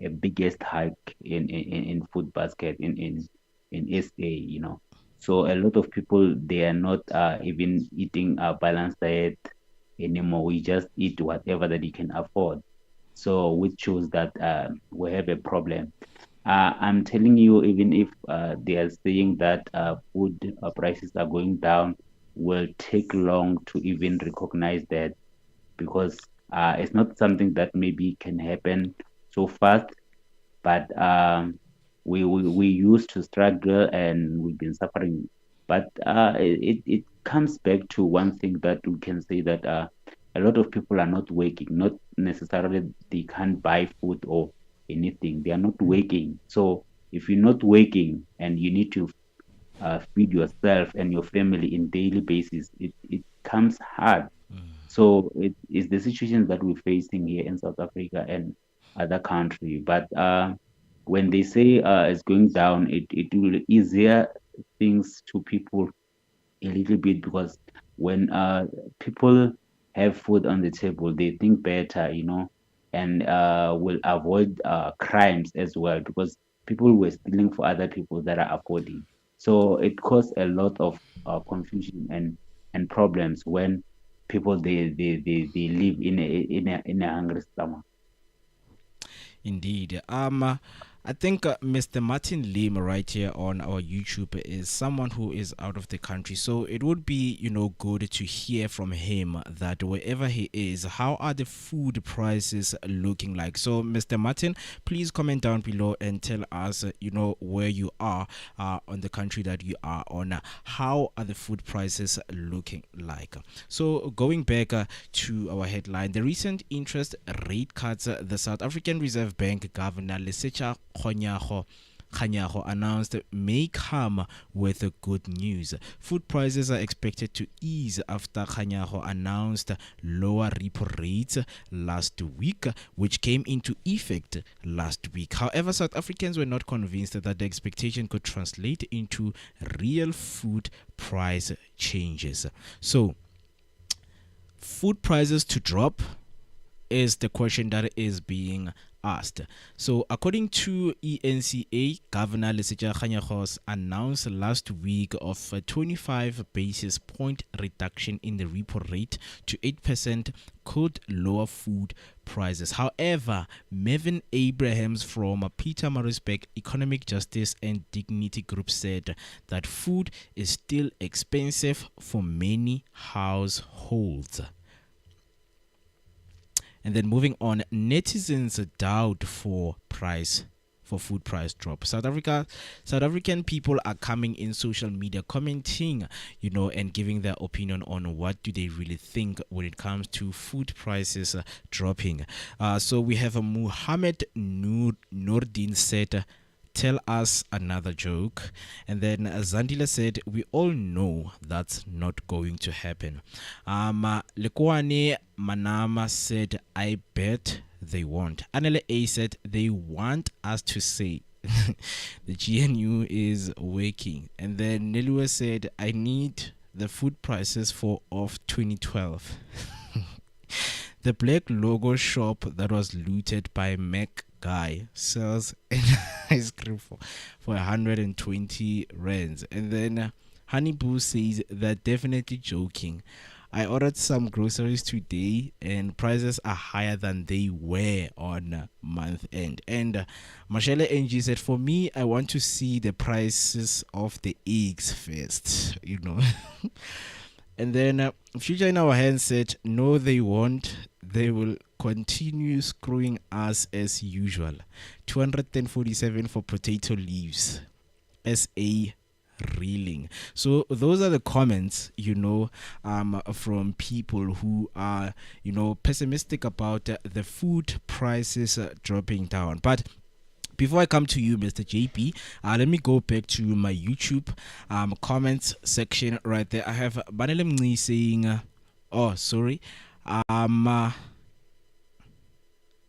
a biggest hike in food basket in SA. So a lot of people, they are not even eating a balanced diet anymore. We just eat whatever that you can afford. So which shows that we have a problem. I'm telling you, even if they are saying that food prices are going down, will take long to even recognize that, because it's not something that maybe can happen so fast. But we used to struggle and we've been suffering. But it comes back to one thing that we can say, that a lot of people are not working, not necessarily they can't buy food or anything. They are not working. So if you're not working and you need to feed yourself and your family in daily basis, it comes hard. So it is the situation that we're facing here in South Africa and other country. But when they say it's going down, it will easier things to people a little bit, because when people have food on the table, they think better, and will avoid crimes as well, because people were stealing for other people that are affording. So it caused a lot of confusion and problems when people they live in a hungry stomach. Indeed. I think Mr. Martin Lim right here on our YouTube is someone who is out of the country. So it would be, good to hear from him that wherever he is, how are the food prices looking like? So, Mr. Martin, please comment down below and tell us, where you are on the country that you are on. How are the food prices looking like? So, going back to our headline, the recent interest rate cuts, the South African Reserve Bank Governor Lesetja Kganyago announced may come with good news. Food prices are expected to ease after Kganyago announced lower repo rates last week, which came into effect last week. However, South Africans were not convinced that the expectation could translate into real food price changes. So, food prices to drop is the question that is being asked. So, according to ENCA, Governor Lesetja Kganyago's announced last week of a 25 basis point reduction in the repo rate to 8% could lower food prices. However, Mervyn Abrahams from Peter Maritzburg Economic Justice and Dignity Group said that food is still expensive for many households. And then moving on, netizens doubt for food price drop. South African people are coming in social media commenting, and giving their opinion on what do they really think when it comes to food prices dropping. So we have Muhammad Nordin said, tell us another joke. And then Zandila said, we all know that's not going to happen. Lekwane Manama said, I bet they won't. Anele A said, they want us to say the GNU is working. And then Nelua said, I need the food prices of 2012. The black logo shop that was looted by Mac guy sells an ice cream for 120 rands. And then Honey Boo says they're definitely joking. I ordered some groceries today and prices are higher than they were on month end. And Marshall NG said, for me, I want to see the prices of the eggs first, And then Future in Our Hands said, no, they won't. They will continue screwing us as usual. 247 for potato leaves. SA reeling. So those are the comments, from people who are, pessimistic about the food prices dropping down. But before I come to you, Mr. JP, let me go back to my YouTube comments section right there. I have Banele Mni saying,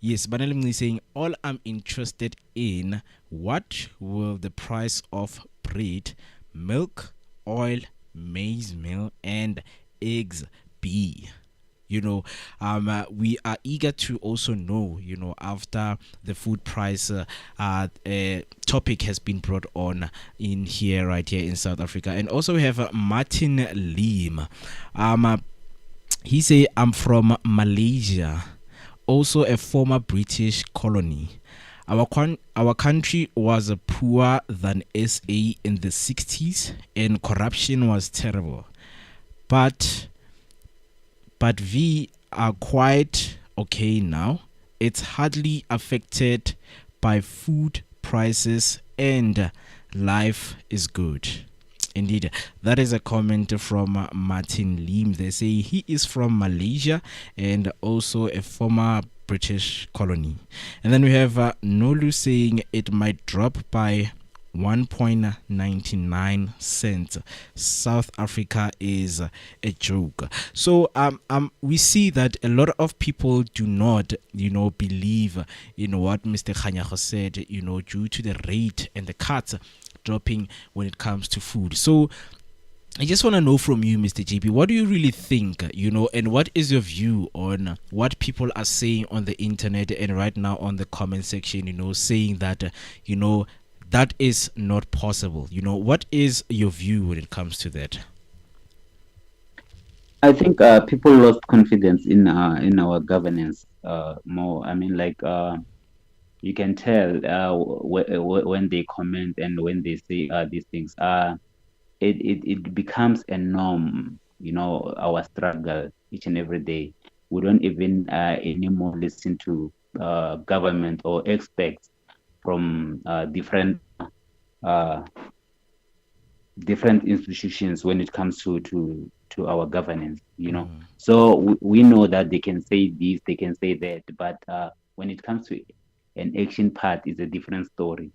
yes, Banele Mni saying, all I'm interested in, what will the price of bread, milk, oil, maize meal, and eggs be? We are eager to also know, after the food price topic has been brought on in here, right here in South Africa. And also we have Martin Lim. He say, I'm from Malaysia, also a former British colony. Our country was poorer than SA in the 60s and corruption was terrible. But we are quite okay now. It's hardly affected by food prices and life is good. Indeed, that is a comment from Martin Lim. They say he is from Malaysia and also a former British colony. And then we have Nolu saying it might drop by 1.99 cents. South Africa is a joke. So we see that a lot of people do not believe what Mr. Kganyago said, due to the rate and the cuts dropping when it comes to food. So I just want to know from you, Mr. JP, what do you really think, and what is your view on what people are saying on the internet and right now on the comment section, saying that, that is not possible. What is your view when it comes to that? I think people lost confidence in our governance more. I mean, you can tell when they comment and when they say these things. It becomes a norm, our struggle each and every day. We don't even anymore listen to government or experts from uh, different institutions when it comes to our governance. So we know that they can say this, they can say that, but when it comes to an action part, is a different story.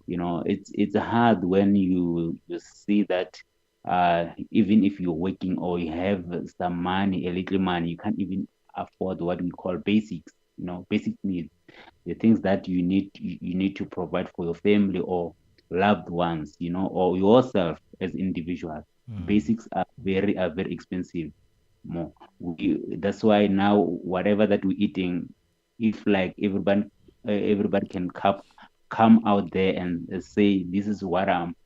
It's hard when you see that even if you're working or you have some money, a little money, you can't even afford what we call basics, basic needs, the things that you need to provide for your family or loved ones, or yourself as individuals. Basics are very expensive. More. That's why now whatever that we're eating, if like everybody can come out there and say this is what I'm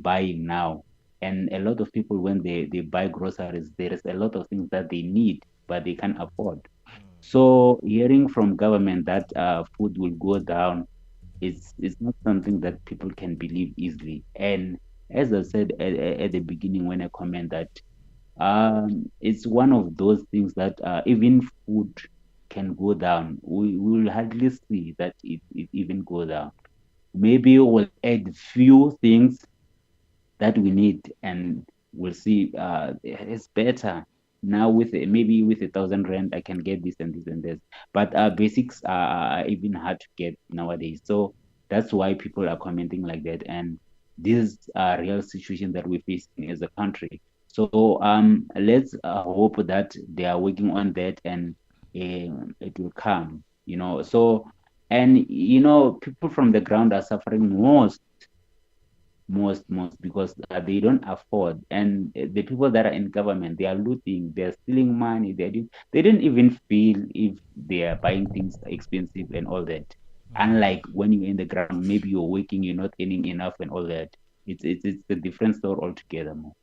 buying now. And a lot of people, when they buy groceries, there is a lot of things that they need but they can't afford. So hearing from government that food will go down, it's not something that people can believe easily. And as I said at the beginning when I comment that it's one of those things that even food can go down. We will hardly see that it even go down. Maybe we'll add few things that we need, and we'll see it's better now. With maybe with 1,000 rand I can get this and this and this, but basics are even hard to get nowadays. So that's why people are commenting like that, and this is a real situation that we're facing as a country. So let's hope that they are working on that, and it will come, so. And people from the ground are suffering most because they don't afford, and the people that are in government, they are looting, they're stealing money, they don't even feel if they are buying things expensive and all that. Unlike when you're in the ground, maybe you're working, you're not earning enough and all that. It's a different story altogether more.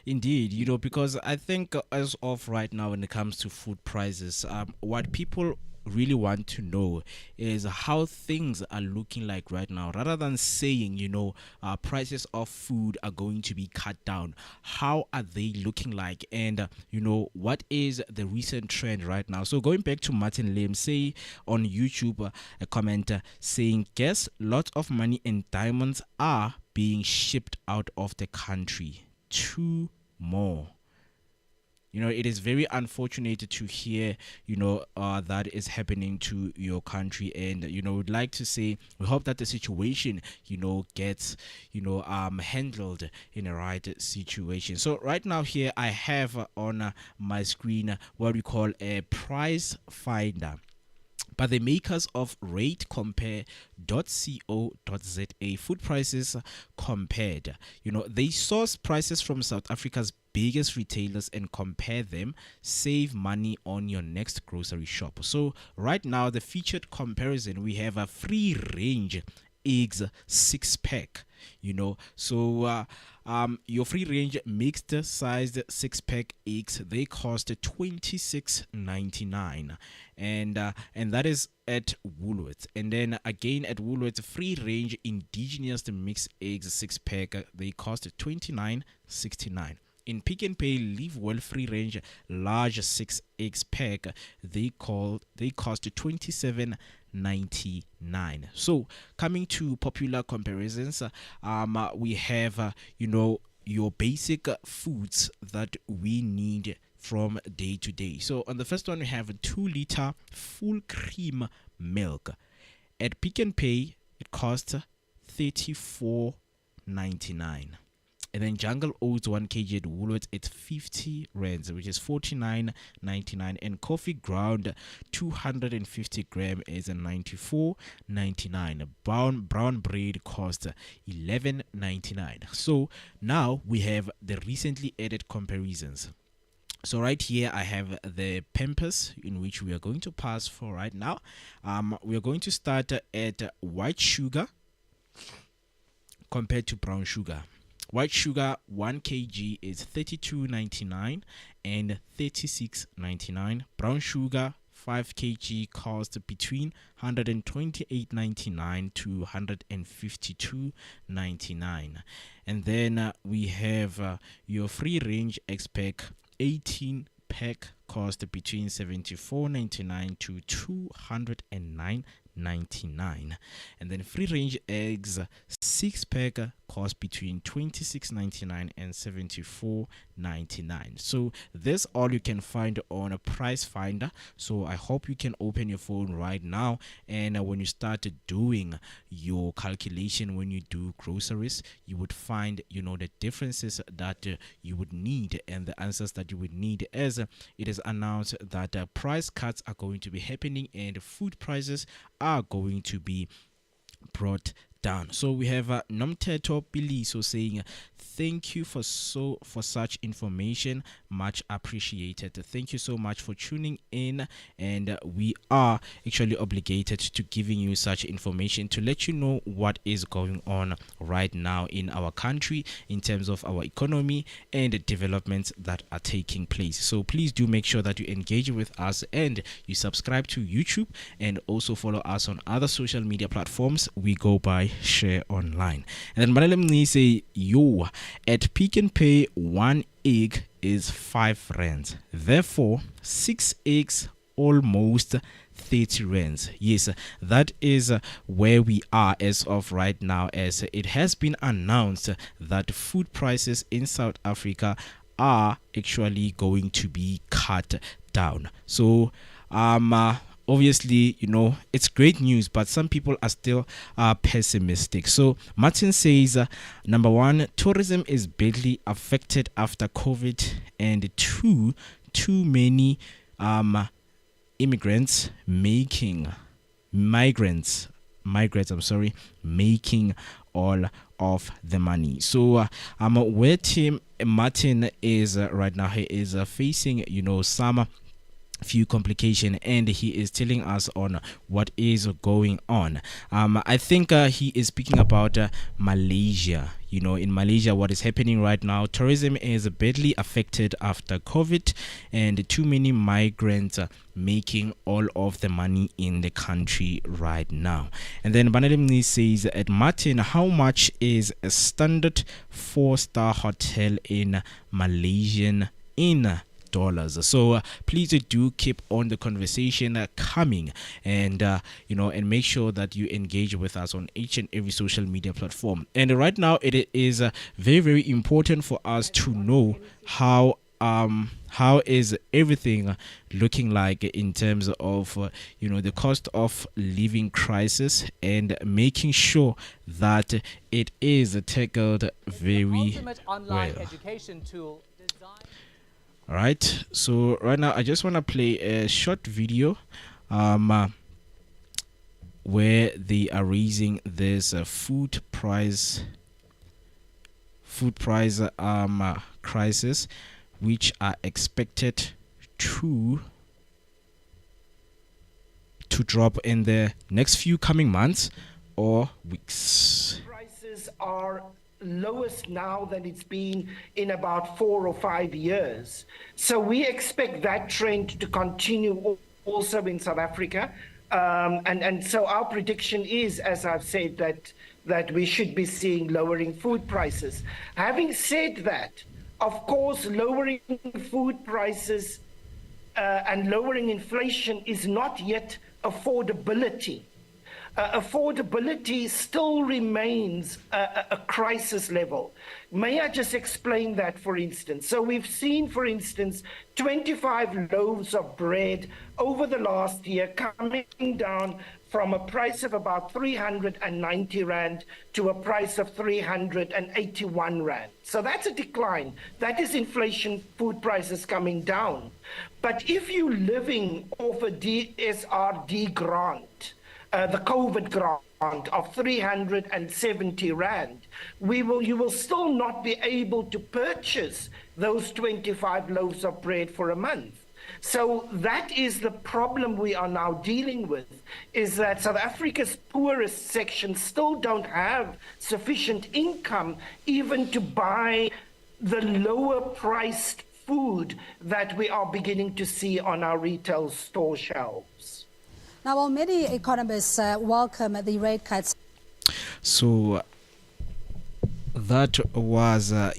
Indeed, because I think as of right now, when it comes to food prices, what people really want to know is how things are looking like right now, rather than saying, prices of food are going to be cut down. How are they looking like? And, what is the recent trend right now? So going back to Martin Lim, say on YouTube, a comment saying, guess lots of money and diamonds are being shipped out of the country. Two more. It is very unfortunate to hear, that is happening to your country. And, would like to say, we hope that the situation, gets, handled in a right situation. So right now here, I have on my screen what we call a price finder by the makers of ratecompare.co.za. Food prices compared. They source prices from South Africa's biggest retailers and compare them. Save money on your next grocery shop. So right now, the featured comparison, we have a free range eggs 6-pack. So your free range mixed sized 6-pack eggs, they cost $26.99, and that is at Woolworths. And then again at Woolworths, free range indigenous mixed eggs 6-pack, they cost $29.69. In Pick n Pay Live Well free range large 6 eggs pack, they cost $27.99. So coming to popular comparisons, we have your basic foods that we need from day to day. So on the first one, we have a 2-liter full cream milk. At Pick n Pay, it costs $34.99. And then Jungle Oats 1 kg at Woolworths, it's 50 rands, which is $49.99. And coffee ground 250 gram is $94.99. Brown bread costs $11.99. So now we have the recently added comparisons. So right here I have the Pampers, in which we are going to pass for right now. We are going to start at white sugar compared to brown sugar. White sugar 1 kg is $32.99 and $36.99. Brown sugar 5 kg cost between 128.99 to 152.99. And then we have your free range eggs pack 18 pack cost between 74.99 to 209.99. And then free range eggs 6 pack cost between 26.99 and 74.99. So this all you can find on a price finder. So I hope you can open your phone right now, and when you start doing your calculation, when you do groceries, you would find the differences that you would need and the answers that you would need, as it is announced that price cuts are going to be happening and food prices are going to be brought down. So we have Nomteto Biliso saying, thank you for such information, much appreciated. Thank you so much for tuning in, and we are actually obligated to giving you such information to let you know what is going on right now in our country in terms of our economy and developments that are taking place. So please do make sure that you engage with us and you subscribe to YouTube, and also follow us on other social media platforms. We go by Share Online. And then Manele say, yo, at Pick and Pay, 1 egg is 5 rands. Therefore, 6 eggs almost 30 rands. Yes, that is where we are as of right now, as it has been announced that food prices in South Africa are actually going to be cut down. So, obviously, it's great news, but some people are still pessimistic. So Martin says, number one, tourism is badly affected after COVID, and too many migrants making all of the money. So where Tim Martin is right now, he is facing some few complication, and he is telling us on what is going on. I think he is speaking about Malaysia. In Malaysia, what is happening right now, tourism is badly affected after COVID, and too many migrants making all of the money in the country right now. And then Banalimni says, at Martin, how much is a standard 4-star hotel in Malaysian in dollars? So please do keep on the conversation coming, and and make sure that you engage with us on each and every social media platform. And right now it is very, very important for us to know how is everything looking like in terms of the cost of living crisis, and making sure that it is tackled very online well. Education tool designed. All right, so right now I just want to play a short video where they are raising this food price crisis, which are expected to drop in the next few coming months or weeks. Prices are lowest now than it's been in about 4 or 5 years. So we expect that trend to continue also in South Africa. And so our prediction is, as I've said, that we should be seeing lowering food prices. Having said that, of course, lowering food prices and lowering inflation is not yet affordability. Affordability still remains a crisis level. May I just explain that, for instance? So we've seen, for instance, 25 loaves of bread over the last year coming down from a price of about 390 Rand to a price of 381 Rand. So that's a decline. That is inflation, food prices coming down. But if you're living off a DSRD grant, the COVID grant of 370 Rand, you will still not be able to purchase those 25 loaves of bread for a month. So that is the problem we are now dealing with, is that South Africa's poorest sections still don't have sufficient income even to buy the lower priced food that we are beginning to see on our retail store shelves. Now, while many economists welcome the rate cuts. So that was, a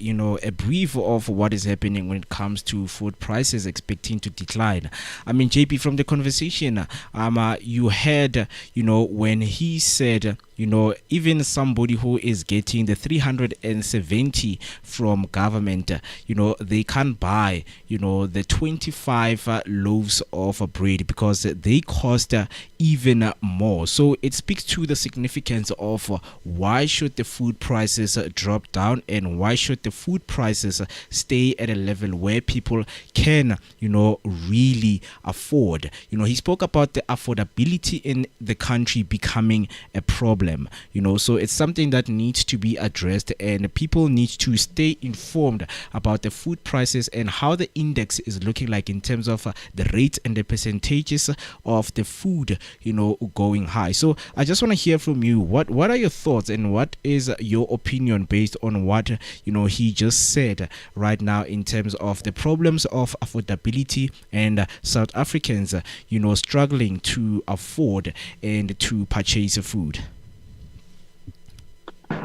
brief of what is happening when it comes to food prices expecting to decline. I mean, JP, from the conversation, you heard, when he said, even somebody who is getting the 370 from government, they can't buy, the 25 loaves of bread because they cost even more. So it speaks to the significance of why should the food prices drop down, and why should the food prices stay at a level where people can, really afford. He spoke about the affordability in the country becoming a problem, so it's something that needs to be addressed, and people need to stay informed about the food prices and how the index is looking like in terms of the rates and the percentages of the food, going high. So I just want to hear from you. What are your thoughts, and what is your opinion based on what he just said right now in terms of the problems of affordability and South Africans struggling to afford and to purchase food?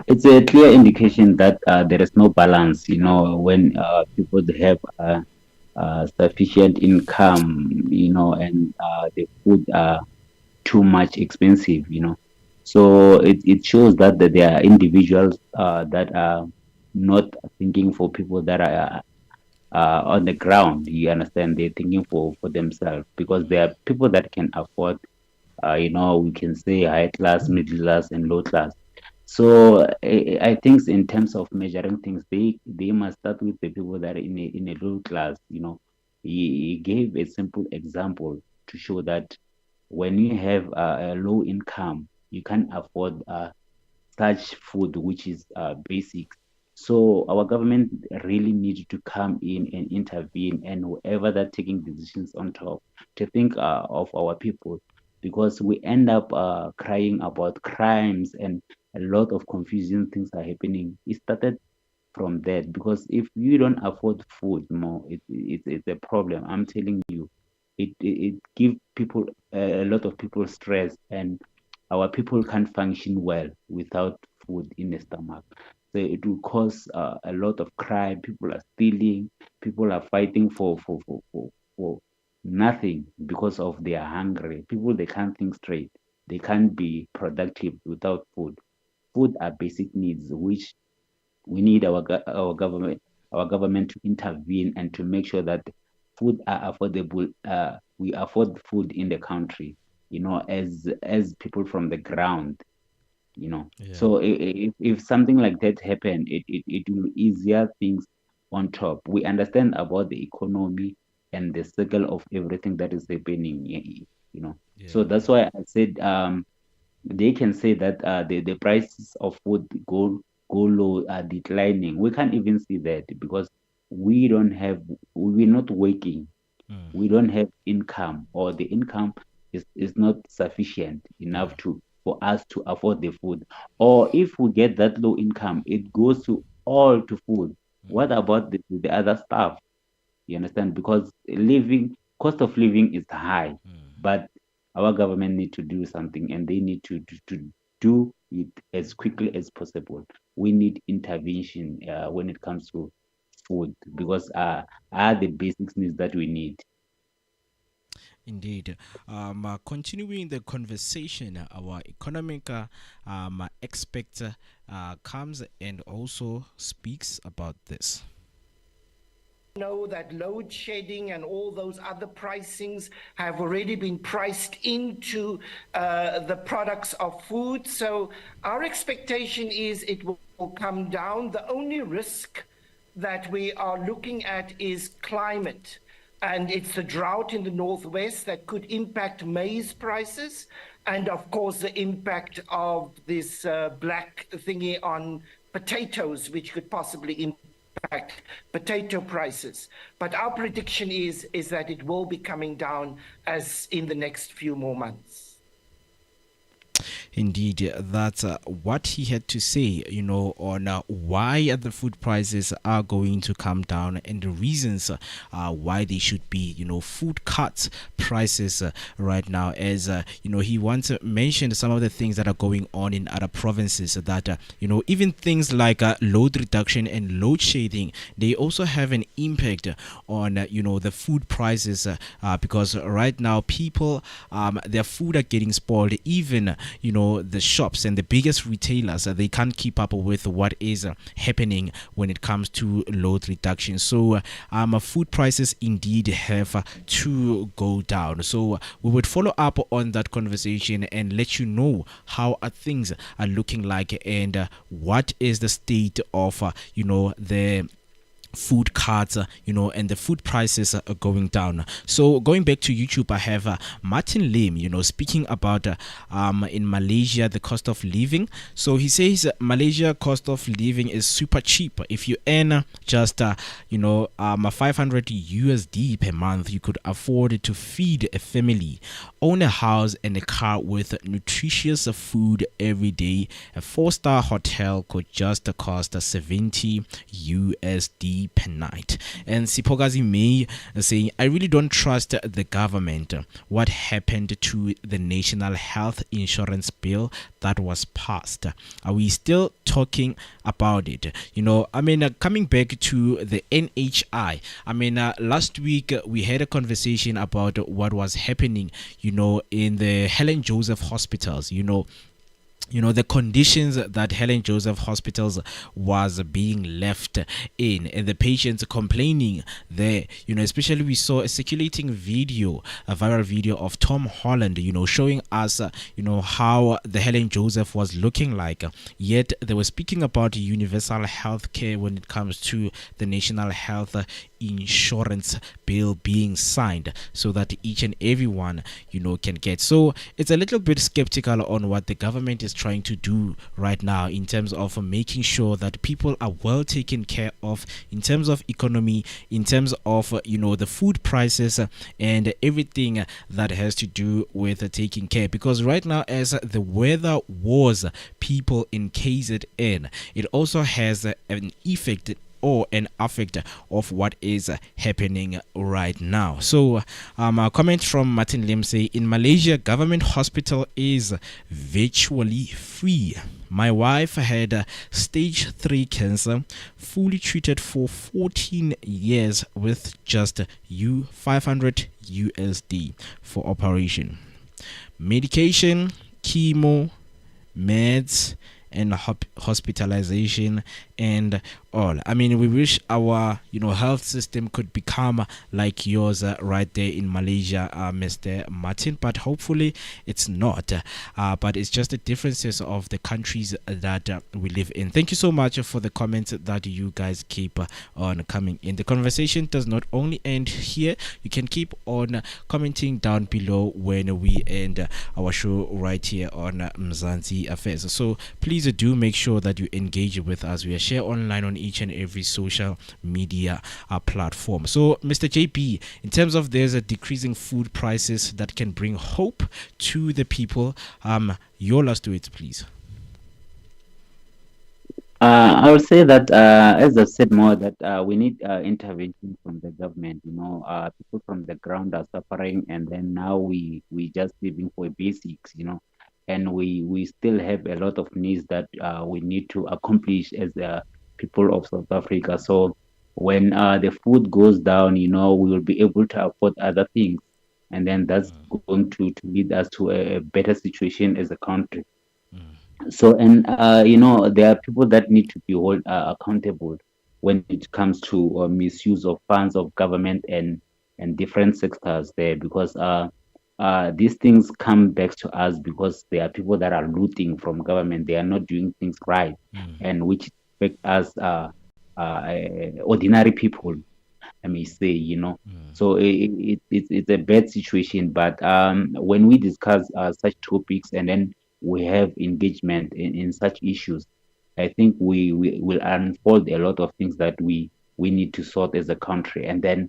It's a clear indication that there is no balance, when people have sufficient income, and the food are too much expensive, So it shows that there are individuals that are not thinking for people that are on the ground. You understand? They're thinking for themselves, because there are people that can afford, we can say high class, middle class, and low class. So I think in terms of measuring things, they must start with the people that are in a low class. He gave a simple example to show that when you have a low income, you can't afford such food, which is basic. So our government really needs to come in and intervene, and whoever that taking decisions on top, to think of our people, because we end up crying about crimes, and a lot of confusing things are happening. It started from that, because if you don't afford food more, it's a problem. I'm telling you, it give people, a lot of people, stress, and our people can't function well without food in the stomach. So it will cause a lot of crime. People are stealing. People are fighting for nothing, because of they are hungry. People, they can't think straight. They can't be productive without food. Food are basic needs, which we need our government to intervene and to make sure that food are affordable. We afford food in the country, as people from the ground. Yeah. So if something like that happen, it will easier things on top. We understand about the economy and the circle of everything that is happening. So that's why I said they can say that the prices of food go low, are declining. We can't even see that, because we're not working. We don't have income, or the income is not sufficient enough for us to afford the food. Or if we get that low income, it goes to all to food. What about the other stuff? You understand? Because cost of living is high, but our government need to do something, and they need to do it as quickly as possible. We need intervention when it comes to food, because are the basic needs that we need. Indeed. Continuing the conversation, our economic expert comes and also speaks about this. Know that load shedding and all those other pricings have already been priced into the products of food. So our expectation is it will come down. The only risk that we are looking at is climate. And it's the drought in the northwest that could impact maize prices. And of course, the impact of this black thingy on potatoes, which could possibly impact potato prices. But our prediction is that it will be coming down as in the next few more months. Indeed, that's what he had to say, on why the food prices are going to come down and the reasons why they should be, food cuts prices right now. As he once mentioned some of the things that are going on in other provinces that, even things like load reduction and load shedding, they also have an impact on, the food prices because right now people, their food are getting spoiled. Even, the shops and the biggest retailers, they can't keep up with what is happening when it comes to load reduction. So food prices indeed have to go down. So we would follow up on that conversation and let you know how things are looking like and what is the state of the food cards, and the food prices are going down. So going back to YouTube, I have Martin Lim, speaking about in Malaysia the cost of living. So he says Malaysia cost of living is super cheap. If you earn just 500 USD per month, you could afford to feed a family, own a house and a car with nutritious food every day. A 4-star hotel could just cost 70 USD per night. And Sipogazi May saying, I really don't trust the government. What happened to the national health insurance bill that was passed? Are we still talking about it? Coming back to the NHI, last week we had a conversation about what was happening, in the Helen Joseph hospitals, the conditions that Helen Joseph hospitals was being left in and the patients complaining there, especially we saw a circulating video, a viral video of Tom Holland, showing us, how the Helen Joseph was looking like. Yet they were speaking about universal health care when it comes to the national health insurance bill being signed so that each and everyone, can get. So it's a little bit skeptical on what the government is trying to do right now in terms of making sure that people are well taken care of in terms of economy, in terms of the food prices and everything that has to do with taking care. Because right now, as the weather wars people in KZN, it also has an effect or an effect of what is happening right now. So a comment from Martin Lim say, in Malaysia, government hospital is virtually free. My wife had stage 3 cancer, fully treated for 14 years with just 500 USD for operation. Medication, chemo, meds, and hospitalization and all. We wish our health system could become like yours right there in Malaysia, Mr. Martin, but hopefully it's not. But it's just the differences of the countries that we live in. Thank you so much for the comments that you guys keep on coming in. The conversation does not only end here. You can keep on commenting down below when we end our show right here on Mzansi Affairs. So please do make sure that you engage with us. We are share online on each and every social media platform. So Mr. JP, in terms of there's a decreasing food prices that can bring hope to the people, your last words, please. I would say that, as I said more, that we need intervention from the government. People from the ground are suffering, and then now we just living for basics. And we still have a lot of needs that we need to accomplish as people of South Africa. So when the food goes down, we will be able to afford other things, and then that's going to lead us to a better situation as a country. So, and there are people that need to be held accountable when it comes to misuse of funds of government and different sectors there, because these things come back to us because there are people that are looting from government. They are not doing things right, and which affect us ordinary people, I may say. So it's a bad situation. But when we discuss such topics and then we have engagement in such issues, I think we will unfold a lot of things that we need to sort as a country, and then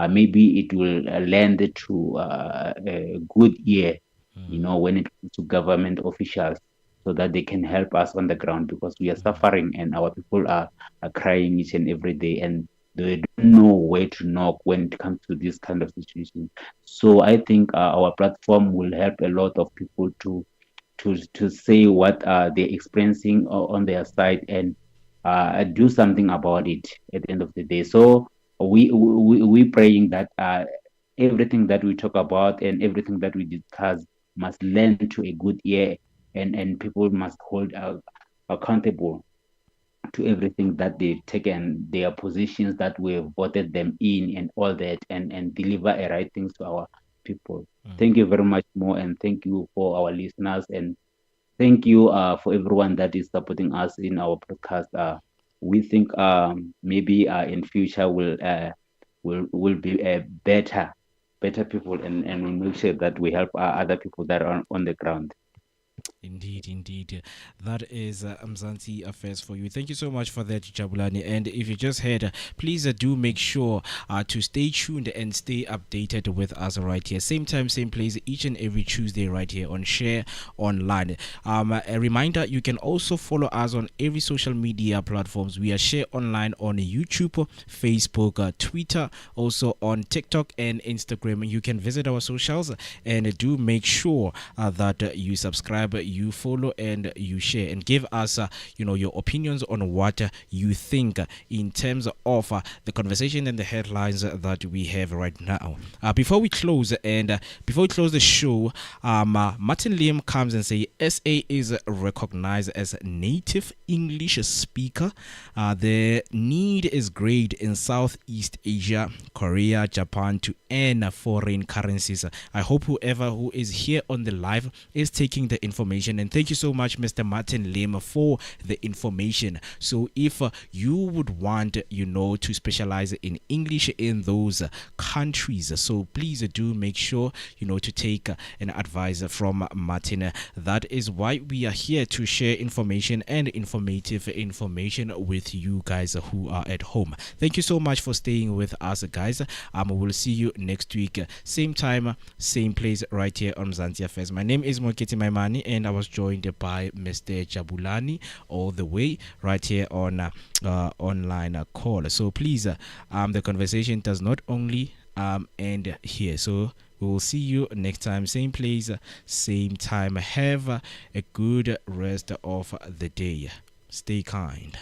maybe it will land to a good year when it comes to government officials, so that they can help us on the ground, because we are suffering and our people are crying each and every day, and they don't know where to knock when it comes to this kind of situation. So I think our platform will help a lot of people to say what they're experiencing on their side, and do something about it at the end of the day. So we praying that everything that we talk about and everything that we discuss must lend to a good ear, and people must hold accountable to everything that they've taken, their positions that we voted them in, and all that, and deliver a right things to our people. Thank you very much, Mo, and thank you for our listeners, and thank you for everyone that is supporting us in our podcast. We think maybe in future will be a better people, and we'll make sure that we help other people that are on the ground. Indeed. That is Mzansi Affairs for you. Thank you so much for that, Jabulani. And if you just heard, please do make sure to stay tuned and stay updated with us right here. Same time, same place, each and every Tuesday right here on Share Online. A reminder, you can also follow us on every social media platforms. We are Share Online on YouTube, Facebook, Twitter, also on TikTok and Instagram. You can visit our socials and do make sure that you subscribe, you follow, and you share, and give us your opinions on what you think in terms of the conversation and the headlines that we have right now. Before we close the show, Martin Liam comes and say SA is recognized as a native English speaker. The need is great in Southeast Asia, Korea, Japan to earn foreign currencies. I hope whoever who is here on the live is taking the information, and thank you so much, Mr. Martin Lim, for the information. So if you would want to specialize in English in those countries, so please do make sure to take an advice from Martin. That is why we are here, to share information and informative information with you guys who are at home. Thank you so much for staying with us, guys. We'll see you next week, same time, same place, right here on Mzansi Affairs. My name is Moketi Maimani, and I was joined by Mr. Jabulani all the way right here on online call. So please, the conversation does not only end here. So we will see you next time, same place, same time. Have a good rest of the day. Stay kind.